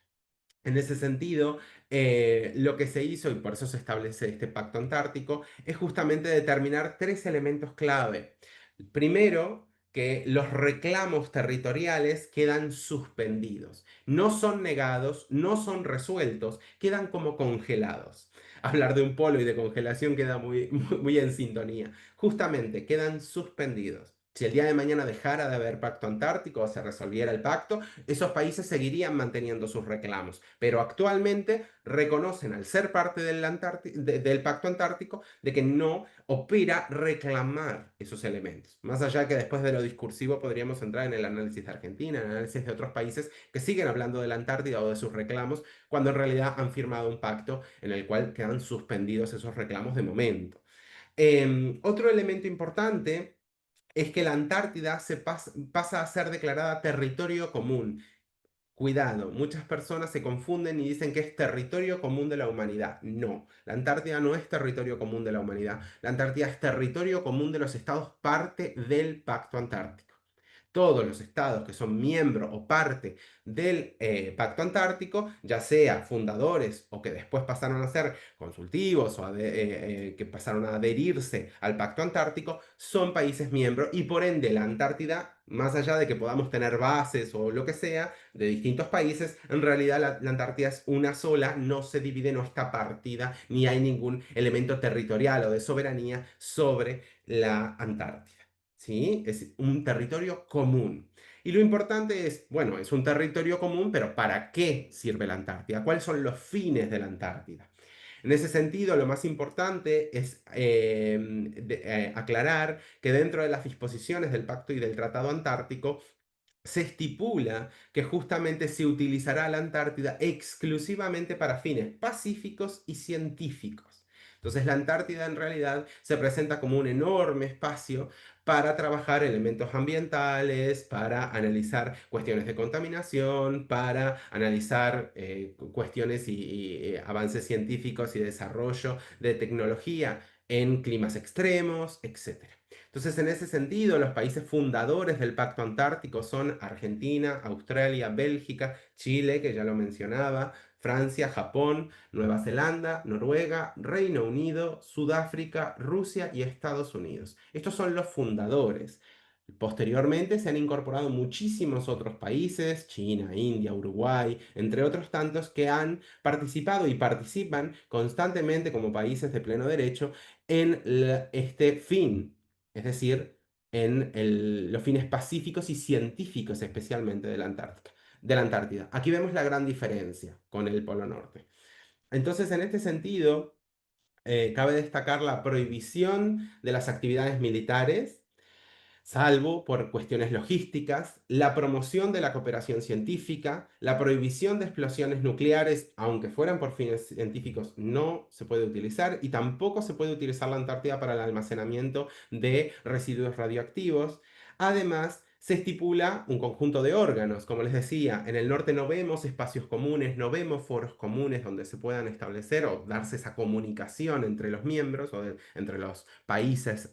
En ese sentido, lo que se hizo, y por eso se establece este pacto antártico, es justamente determinar tres elementos clave. Primero, que los reclamos territoriales quedan suspendidos, no son negados, no son resueltos, quedan como congelados. Hablar de un polo y de congelación queda muy en sintonía. Justamente, quedan suspendidos. Si el día de mañana dejara de haber pacto antártico o se resolviera el pacto, esos países seguirían manteniendo sus reclamos, pero actualmente reconocen al ser parte del Pacto Antártico de que no opera reclamar esos elementos. Más allá que después de lo discursivo podríamos entrar en el análisis de Argentina, en el análisis de otros países que siguen hablando de la Antártida o de sus reclamos, cuando en realidad han firmado un pacto en el cual quedan suspendidos esos reclamos de momento. Otro elemento importante es que la Antártida pasa a ser declarada territorio común. Cuidado, muchas personas se confunden y dicen que es territorio común de la humanidad. No, la Antártida no es territorio común de la humanidad. La Antártida es territorio común de los estados parte del Pacto Antártico. Todos los estados que son miembros o parte del Pacto Antártico, ya sea fundadores o que después pasaron a ser consultivos o que pasaron a adherirse al Pacto Antártico, son países miembros y por ende la Antártida, más allá de que podamos tener bases o lo que sea de distintos países, en realidad la Antártida es una sola, no se divide, no está partida, ni hay ningún elemento territorial o de soberanía sobre la Antártida. ¿Sí? Es un territorio común. Y lo importante es, bueno, es un territorio común, pero ¿para qué sirve la Antártida? ¿Cuáles son los fines de la Antártida? En ese sentido, lo más importante es aclarar que dentro de las disposiciones del Pacto y del Tratado Antártico se estipula que justamente se utilizará la Antártida exclusivamente para fines pacíficos y científicos. Entonces la Antártida en realidad se presenta como un enorme espacio para trabajar elementos ambientales, para analizar cuestiones de contaminación, para analizar cuestiones y avances científicos y desarrollo de tecnología en climas extremos, etc. Entonces, en ese sentido, los países fundadores del Pacto Antártico son Argentina, Australia, Bélgica, Chile, que ya lo mencionaba, Francia, Japón, Nueva Zelanda, Noruega, Reino Unido, Sudáfrica, Rusia y Estados Unidos. Estos son los fundadores. Posteriormente se han incorporado muchísimos otros países, China, India, Uruguay, entre otros tantos, que han participado y participan constantemente como países de pleno derecho en este fin, es decir, en los fines pacíficos y científicos especialmente de la Antártida. Aquí vemos la gran diferencia con el Polo Norte. Entonces, en este sentido, cabe destacar la prohibición de las actividades militares salvo por cuestiones logísticas, la promoción de la cooperación científica, la prohibición de explosiones nucleares, aunque fueran por fines científicos, no se puede utilizar y tampoco se puede utilizar la Antártida para el almacenamiento de residuos radioactivos. Además, se estipula un conjunto de órganos. Como les decía, en el norte no vemos espacios comunes, no vemos foros comunes donde se puedan establecer o darse esa comunicación entre los miembros o entre los países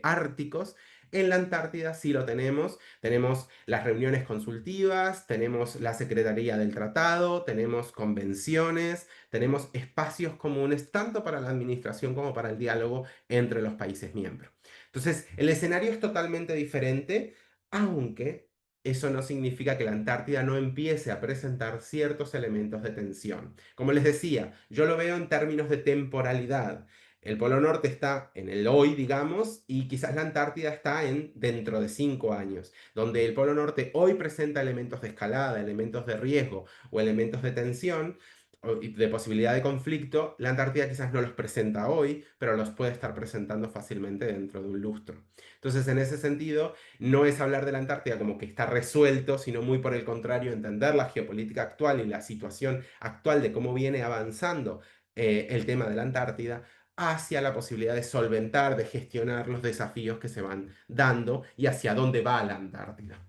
árticos. En la Antártida sí lo tenemos. Tenemos las reuniones consultivas, tenemos la Secretaría del Tratado, tenemos convenciones, tenemos espacios comunes tanto para la administración como para el diálogo entre los países miembros. Entonces, el escenario es totalmente diferente, aunque eso no significa que la Antártida no empiece a presentar ciertos elementos de tensión. Como les decía, yo lo veo en términos de temporalidad. El Polo Norte está en el hoy, digamos, y quizás la Antártida está en dentro de 5 años, donde el Polo Norte hoy presenta elementos de escalada, elementos de riesgo o elementos de tensión, y de posibilidad de conflicto. La Antártida quizás no los presenta hoy, pero los puede estar presentando fácilmente dentro de un lustro. Entonces, en ese sentido, no es hablar de la Antártida como que está resuelto, sino muy por el contrario, entender la geopolítica actual y la situación actual de cómo viene avanzando el tema de la Antártida hacia la posibilidad de solventar, de gestionar los desafíos que se van dando y hacia dónde va la Antártida.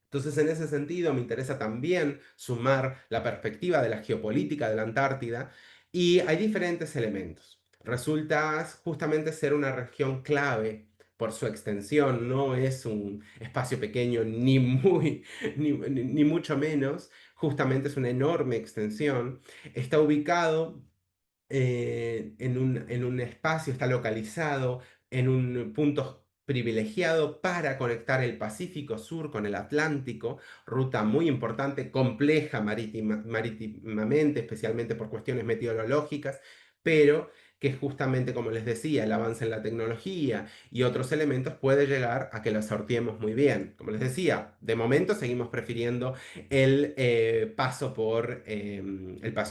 Entonces, en ese sentido, me interesa también sumar la perspectiva de la geopolítica de la Antártida y hay diferentes elementos. Resulta justamente ser una región clave por su extensión, no es un espacio pequeño ni mucho menos, justamente es una enorme extensión. Está ubicado en un espacio, está localizado en un punto privilegiado para conectar el Pacífico Sur con el Atlántico, ruta muy importante, compleja marítimamente, especialmente por cuestiones meteorológicas, pero que justamente, como les decía, el avance en la tecnología y otros elementos puede llegar a que lo sorteemos muy bien. Como les decía, de momento seguimos prefiriendo el paso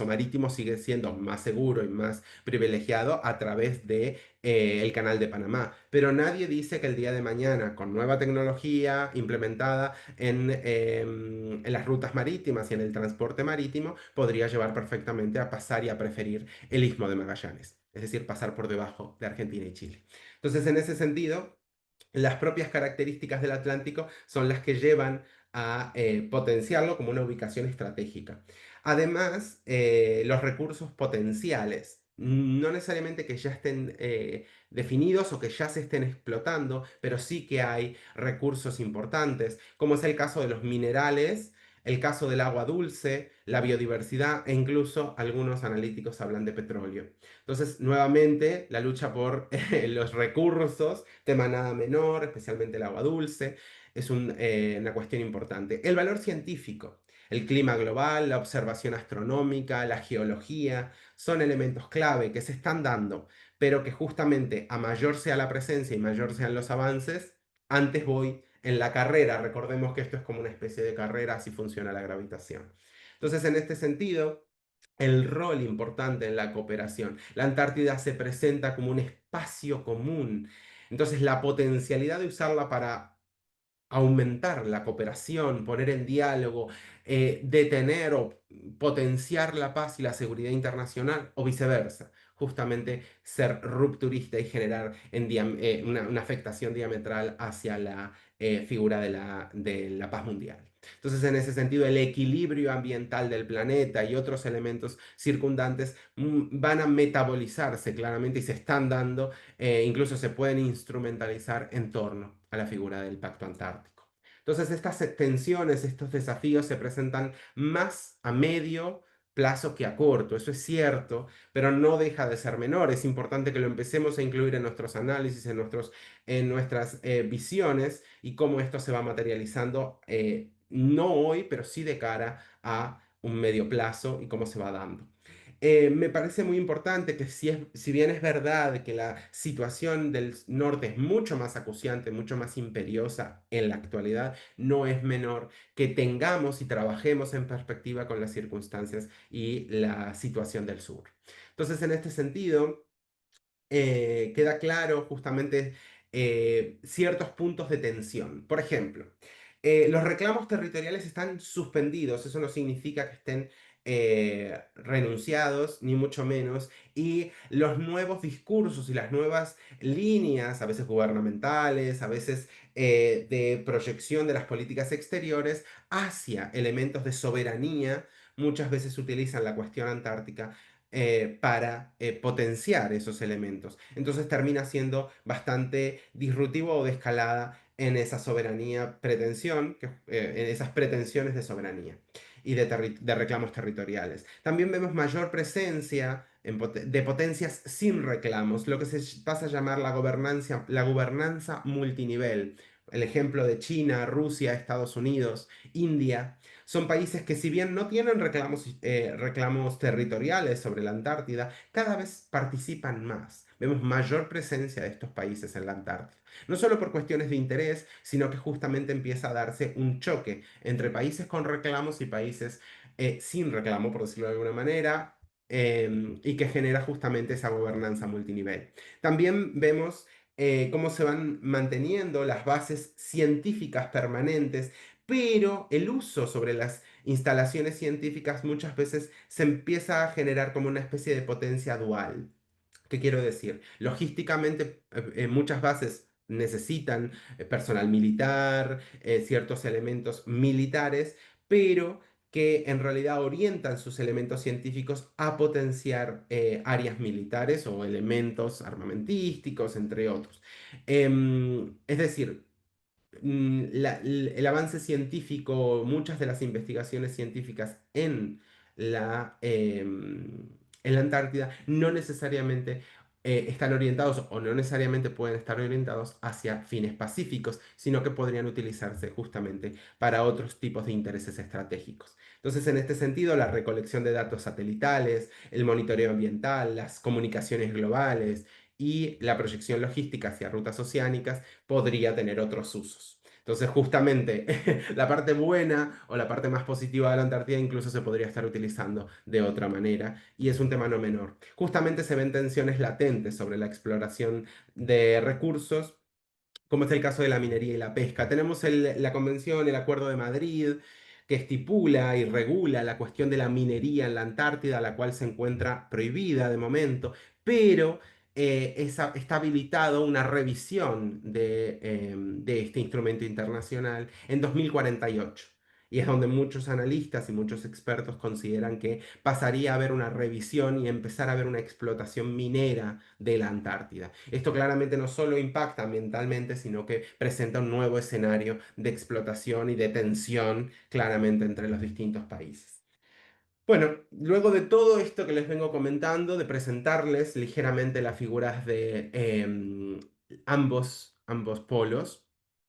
marítimo sigue siendo más seguro y más privilegiado a través de el canal de Panamá. Pero nadie dice que el día de mañana, con nueva tecnología implementada en las rutas marítimas y en el transporte marítimo, podría llevar perfectamente a pasar y a preferir el Istmo de Magallanes, es decir, pasar por debajo de Argentina y Chile. Entonces, en ese sentido, las propias características del Atlántico son las que llevan a potenciarlo como una ubicación estratégica. Además, los recursos potenciales, no necesariamente que ya estén definidos o que ya se estén explotando, pero sí que hay recursos importantes, como es el caso de los minerales, el caso del agua dulce, la biodiversidad e incluso algunos analíticos hablan de petróleo. Entonces, nuevamente, la lucha por los recursos de manada menor, especialmente el agua dulce, es una cuestión importante. El valor científico, el clima global, la observación astronómica, la geología, son elementos clave que se están dando, pero que justamente a mayor sea la presencia y mayor sean los avances, antes voy en la carrera. Recordemos que esto es como una especie de carrera, así funciona la gravitación. Entonces, en este sentido, el rol importante en la cooperación. La Antártida se presenta como un espacio común. Entonces, la potencialidad de usarla para aumentar la cooperación, poner en diálogo, detener o potenciar la paz y la seguridad internacional, o viceversa. Justamente ser rupturista y generar una afectación diametral hacia la figura de la paz mundial. Entonces, en ese sentido, el equilibrio ambiental del planeta y otros elementos circundantes van a metabolizarse claramente y se están dando, incluso se pueden instrumentalizar en torno a la figura del Pacto Antártico. Entonces, estas tensiones, estos desafíos se presentan más a medio plazo que a corto, eso es cierto, pero no deja de ser menor. Es importante que lo empecemos a incluir en nuestros análisis, en nuestras visiones y cómo esto se va materializando, no hoy, pero sí de cara a un medio plazo y cómo se va dando. Me parece muy importante que si bien es verdad que la situación del norte es mucho más acuciante, mucho más imperiosa en la actualidad, no es menor que tengamos y trabajemos en perspectiva con las circunstancias y la situación del sur. Entonces, en este sentido, queda claro justamente ciertos puntos de tensión. Por ejemplo, los reclamos territoriales están suspendidos, eso no significa que estén renunciados, ni mucho menos, y los nuevos discursos y las nuevas líneas, a veces gubernamentales, a veces de proyección de las políticas exteriores hacia elementos de soberanía, muchas veces utilizan la cuestión antártica para potenciar esos elementos. Entonces termina siendo bastante disruptivo o de escalada en esa soberanía pretensión, en esas pretensiones de soberanía y de reclamos territoriales. También vemos mayor presencia de potencias sin reclamos, lo que se pasa a llamar la gobernanza multinivel. El ejemplo de China, Rusia, Estados Unidos, India, son países que si bien no tienen reclamos territoriales sobre la Antártida, cada vez participan más. Vemos mayor presencia de estos países en la Antártida. No solo por cuestiones de interés, sino que justamente empieza a darse un choque entre países con reclamos y países sin reclamo, por decirlo de alguna manera, y que genera justamente esa gobernanza multinivel. También vemos cómo se van manteniendo las bases científicas permanentes, pero el uso sobre las instalaciones científicas muchas veces se empieza a generar como una especie de potencia dual. ¿Qué quiero decir? Logísticamente, muchas bases necesitan personal militar, ciertos elementos militares, pero que en realidad orientan sus elementos científicos a potenciar áreas militares o elementos armamentísticos, entre otros. Es decir, el avance científico, muchas de las investigaciones científicas en la Antártida no necesariamente están orientados o no necesariamente pueden estar orientados hacia fines pacíficos, sino que podrían utilizarse justamente para otros tipos de intereses estratégicos. Entonces, en este sentido, la recolección de datos satelitales, el monitoreo ambiental, las comunicaciones globales y la proyección logística hacia rutas oceánicas podría tener otros usos. Entonces, justamente la parte buena o la parte más positiva de la Antártida incluso se podría estar utilizando de otra manera y es un tema no menor. Justamente se ven tensiones latentes sobre la exploración de recursos, como es el caso de la minería y la pesca. Tenemos la Convención, el Acuerdo de Madrid, que estipula y regula la cuestión de la minería en la Antártida, la cual se encuentra prohibida de momento, pero está habilitado una revisión de este instrumento internacional en 2048. Y es donde muchos analistas y muchos expertos consideran que pasaría a haber una revisión y empezar a haber una explotación minera de la Antártida. Esto claramente no solo impacta ambientalmente, sino que presenta un nuevo escenario de explotación y de tensión claramente entre los distintos países. Bueno, luego de todo esto que les vengo comentando, de presentarles ligeramente las figuras de ambos polos,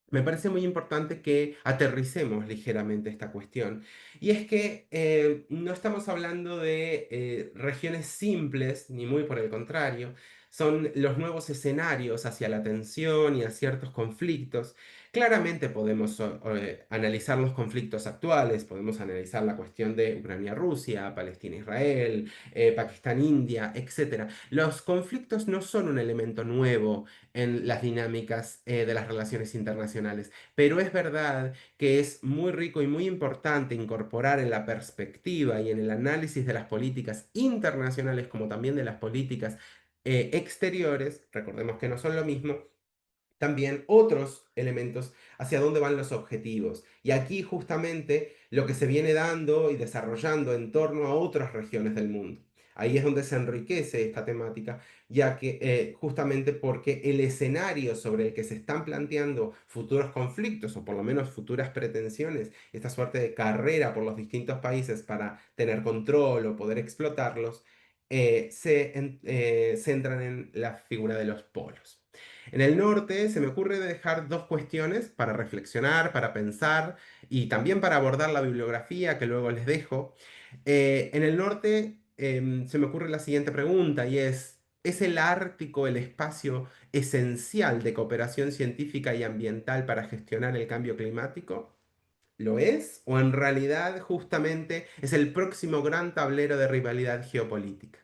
me parece muy importante que aterricemos ligeramente esta cuestión. Y es que no estamos hablando de regiones simples, ni muy por el contrario, son los nuevos escenarios hacia la tensión y a ciertos conflictos. Claramente podemos analizar los conflictos actuales, podemos analizar la cuestión de Ucrania-Rusia, Palestina-Israel, Pakistán-India, etc. Los conflictos no son un elemento nuevo en las dinámicas de las relaciones internacionales, pero es verdad que es muy rico y muy importante incorporar en la perspectiva y en el análisis de las políticas internacionales como también de las políticas exteriores, recordemos que no son lo mismo, también otros elementos hacia dónde van los objetivos. Y aquí justamente lo que se viene dando y desarrollando en torno a otras regiones del mundo. Ahí es donde se enriquece esta temática, ya que justamente porque el escenario sobre el que se están planteando futuros conflictos, o por lo menos futuras pretensiones, esta suerte de carrera por los distintos países para tener control o poder explotarlos, se centran en la figura de los polos. En el norte se me ocurre dejar dos cuestiones para reflexionar, para pensar y también para abordar la bibliografía que luego les dejo. En el norte se me ocurre la siguiente pregunta y ¿es el Ártico el espacio esencial de cooperación científica y ambiental para gestionar el cambio climático? ¿Lo es? ¿O en realidad justamente es el próximo gran tablero de rivalidad geopolítica?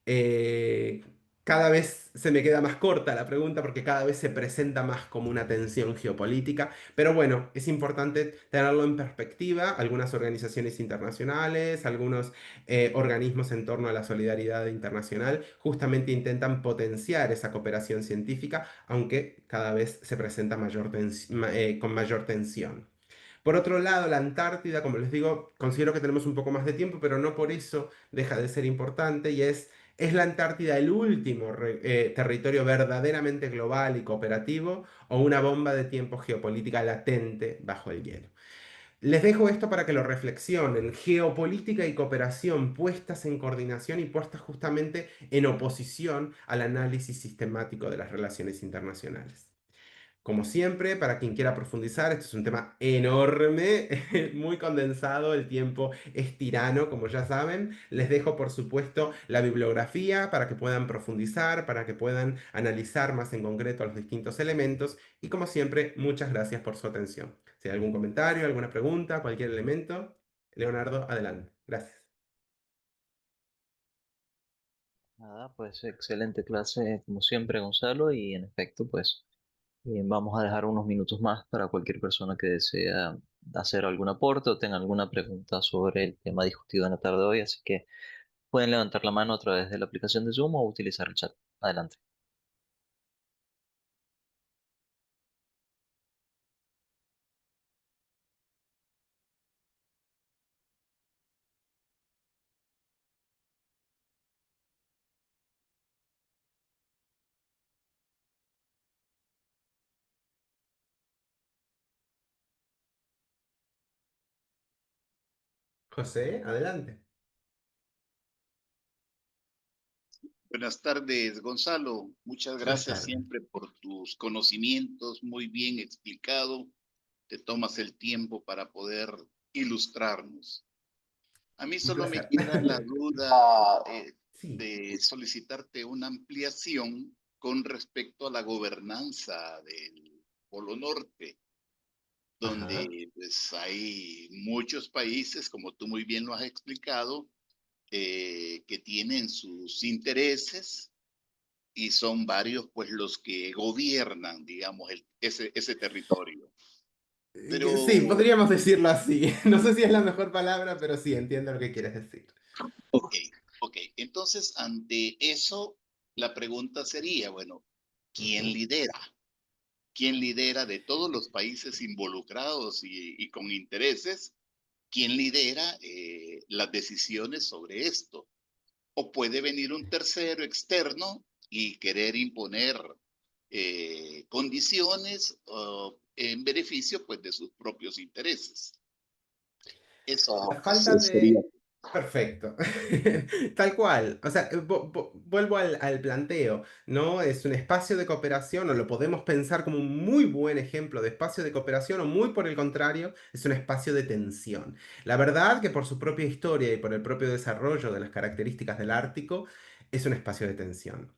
Eh, Cada vez se me queda más corta la pregunta porque cada vez se presenta más como una tensión geopolítica, pero bueno, es importante tenerlo en perspectiva. Algunas organizaciones internacionales, algunos organismos en torno a la solidaridad internacional justamente intentan potenciar esa cooperación científica, aunque cada vez se presenta con mayor tensión. Por otro lado, la Antártida, como les digo, considero que tenemos un poco más de tiempo, pero no por eso deja de ser importante y ¿es la Antártida el último territorio verdaderamente global y cooperativo o una bomba de tiempo geopolítica latente bajo el hielo? Les dejo esto para que lo reflexionen. Geopolítica y cooperación puestas en coordinación y puestas justamente en oposición al análisis sistemático de las relaciones internacionales. Como siempre, para quien quiera profundizar, este es un tema enorme, muy condensado, el tiempo es tirano, como ya saben. Les dejo, por supuesto, la bibliografía para que puedan profundizar, para que puedan analizar más en concreto los distintos elementos. Y como siempre, muchas gracias por su atención. Si hay algún comentario, alguna pregunta, cualquier elemento, Leonardo, adelante. Gracias. Nada, pues excelente clase como siempre, Gonzalo, y en efecto, pues vamos a dejar unos minutos más para cualquier persona que desea hacer algún aporte o tenga alguna pregunta sobre el tema discutido en la tarde de hoy, así que pueden levantar la mano a través de la aplicación de Zoom o utilizar el chat. Adelante. José, adelante. Buenas tardes, Gonzalo. Muchas Buenas gracias tardes. siempre por tus conocimientos, muy bien explicado. Te tomas el tiempo para poder ilustrarnos. A mí Un solo me placer. queda la duda Sí. de solicitarte una ampliación con respecto a la gobernanza del Polo Norte, Ajá. donde pues, hay muchos países, como tú muy bien lo has explicado, que tienen sus intereses y son varios pues los que gobiernan, digamos, ese territorio. Sí, Pero, podríamos decirlo así. No sé si es la mejor palabra, pero sí, entiendo lo que quieres decir. ok, ok. Entonces, ante eso, la pregunta sería, bueno, ¿quién lidera? ¿Quién lidera de todos los países involucrados y con intereses? ¿Quién lidera las decisiones sobre esto? O puede venir un tercero externo y querer imponer condiciones en beneficio pues, de sus propios intereses. La Eso falta sería. de... Perfecto. Tal cual. O sea, vuelvo al planteo, ¿no? Es un espacio de cooperación, o lo podemos pensar como un muy buen ejemplo de espacio de cooperación, o muy por el contrario, es un espacio de tensión. La verdad que por su propia historia y por el propio desarrollo de las características del Ártico, es un espacio de tensión.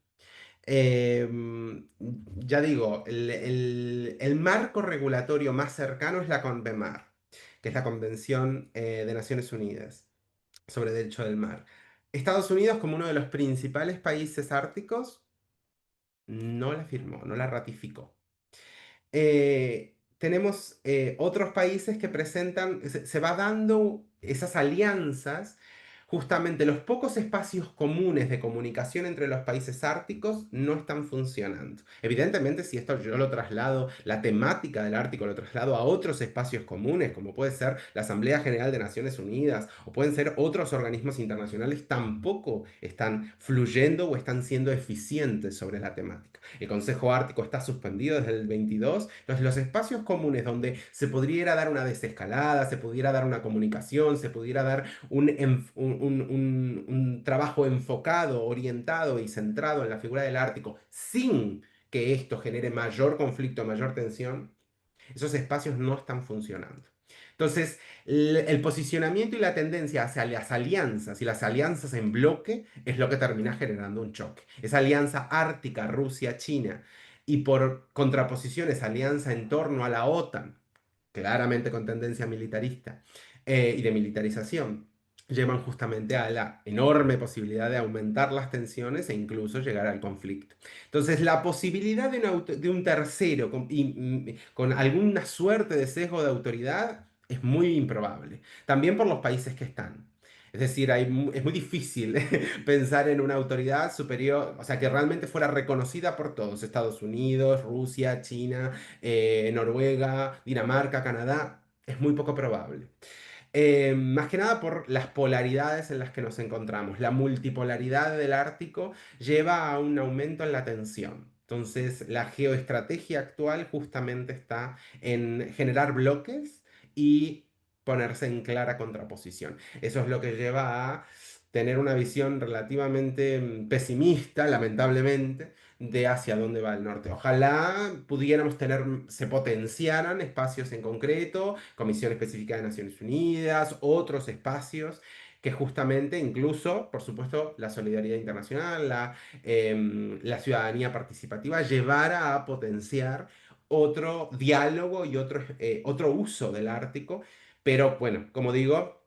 Ya digo, el marco regulatorio más cercano es la CONVEMAR, que es la Convención de Naciones Unidas sobre Derecho del Mar. Estados Unidos, como uno de los principales países árticos, no la firmó, no la ratificó. Tenemos otros países que presentan, se va dando esas alianzas, justamente los pocos espacios comunes de comunicación entre los países árticos no están funcionando. Evidentemente, si esto yo lo traslado, la temática del Ártico lo traslado a otros espacios comunes, como puede ser la Asamblea General de Naciones Unidas o pueden ser otros organismos internacionales, tampoco están fluyendo o están siendo eficientes sobre la temática. El Consejo Ártico está suspendido desde el 22. Entonces, los espacios comunes donde se pudiera dar una desescalada, se pudiera dar una comunicación, se pudiera dar un trabajo enfocado, orientado y centrado en la figura del Ártico sin que esto genere mayor conflicto, mayor tensión, esos espacios no están funcionando. Entonces, el posicionamiento y la tendencia hacia las alianzas y las alianzas en bloque es lo que termina generando un choque. Esa alianza ártica, Rusia, China, y por contraposición esa alianza en torno a la OTAN, claramente con tendencia militarista y de militarización, llevan justamente a la enorme posibilidad de aumentar las tensiones e incluso llegar al conflicto. Entonces, la posibilidad de un tercero con alguna suerte de sesgo de autoridad es muy improbable, también por los países que están. Es decir, es muy difícil pensar en una autoridad superior, o sea, que realmente fuera reconocida por todos, Estados Unidos, Rusia, China, Noruega, Dinamarca, Canadá. Es muy poco probable. Más que nada por las polaridades en las que nos encontramos. La multipolaridad del Ártico lleva a un aumento en la tensión. Entonces, la geoestrategia actual justamente está en generar bloques y ponerse en clara contraposición. Eso es lo que lleva a tener una visión relativamente pesimista, lamentablemente, de hacia dónde va el norte. Ojalá pudiéramos tener, se potenciaran espacios en concreto, Comisión Específica de Naciones Unidas, otros espacios que justamente incluso, por supuesto, la solidaridad internacional, la ciudadanía participativa, llevara a potenciar otro diálogo y otro uso del Ártico. Pero bueno, como digo,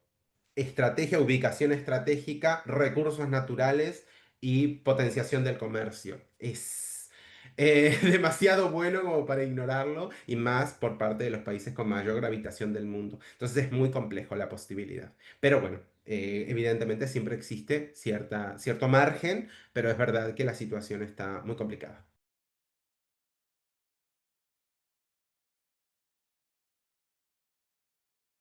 estrategia, ubicación estratégica, recursos naturales y potenciación del comercio. Es demasiado bueno como para ignorarlo y más por parte de los países con mayor gravitación del mundo. Entonces es muy complejo la posibilidad. Pero bueno, evidentemente siempre existe cierto margen, pero es verdad que la situación está muy complicada.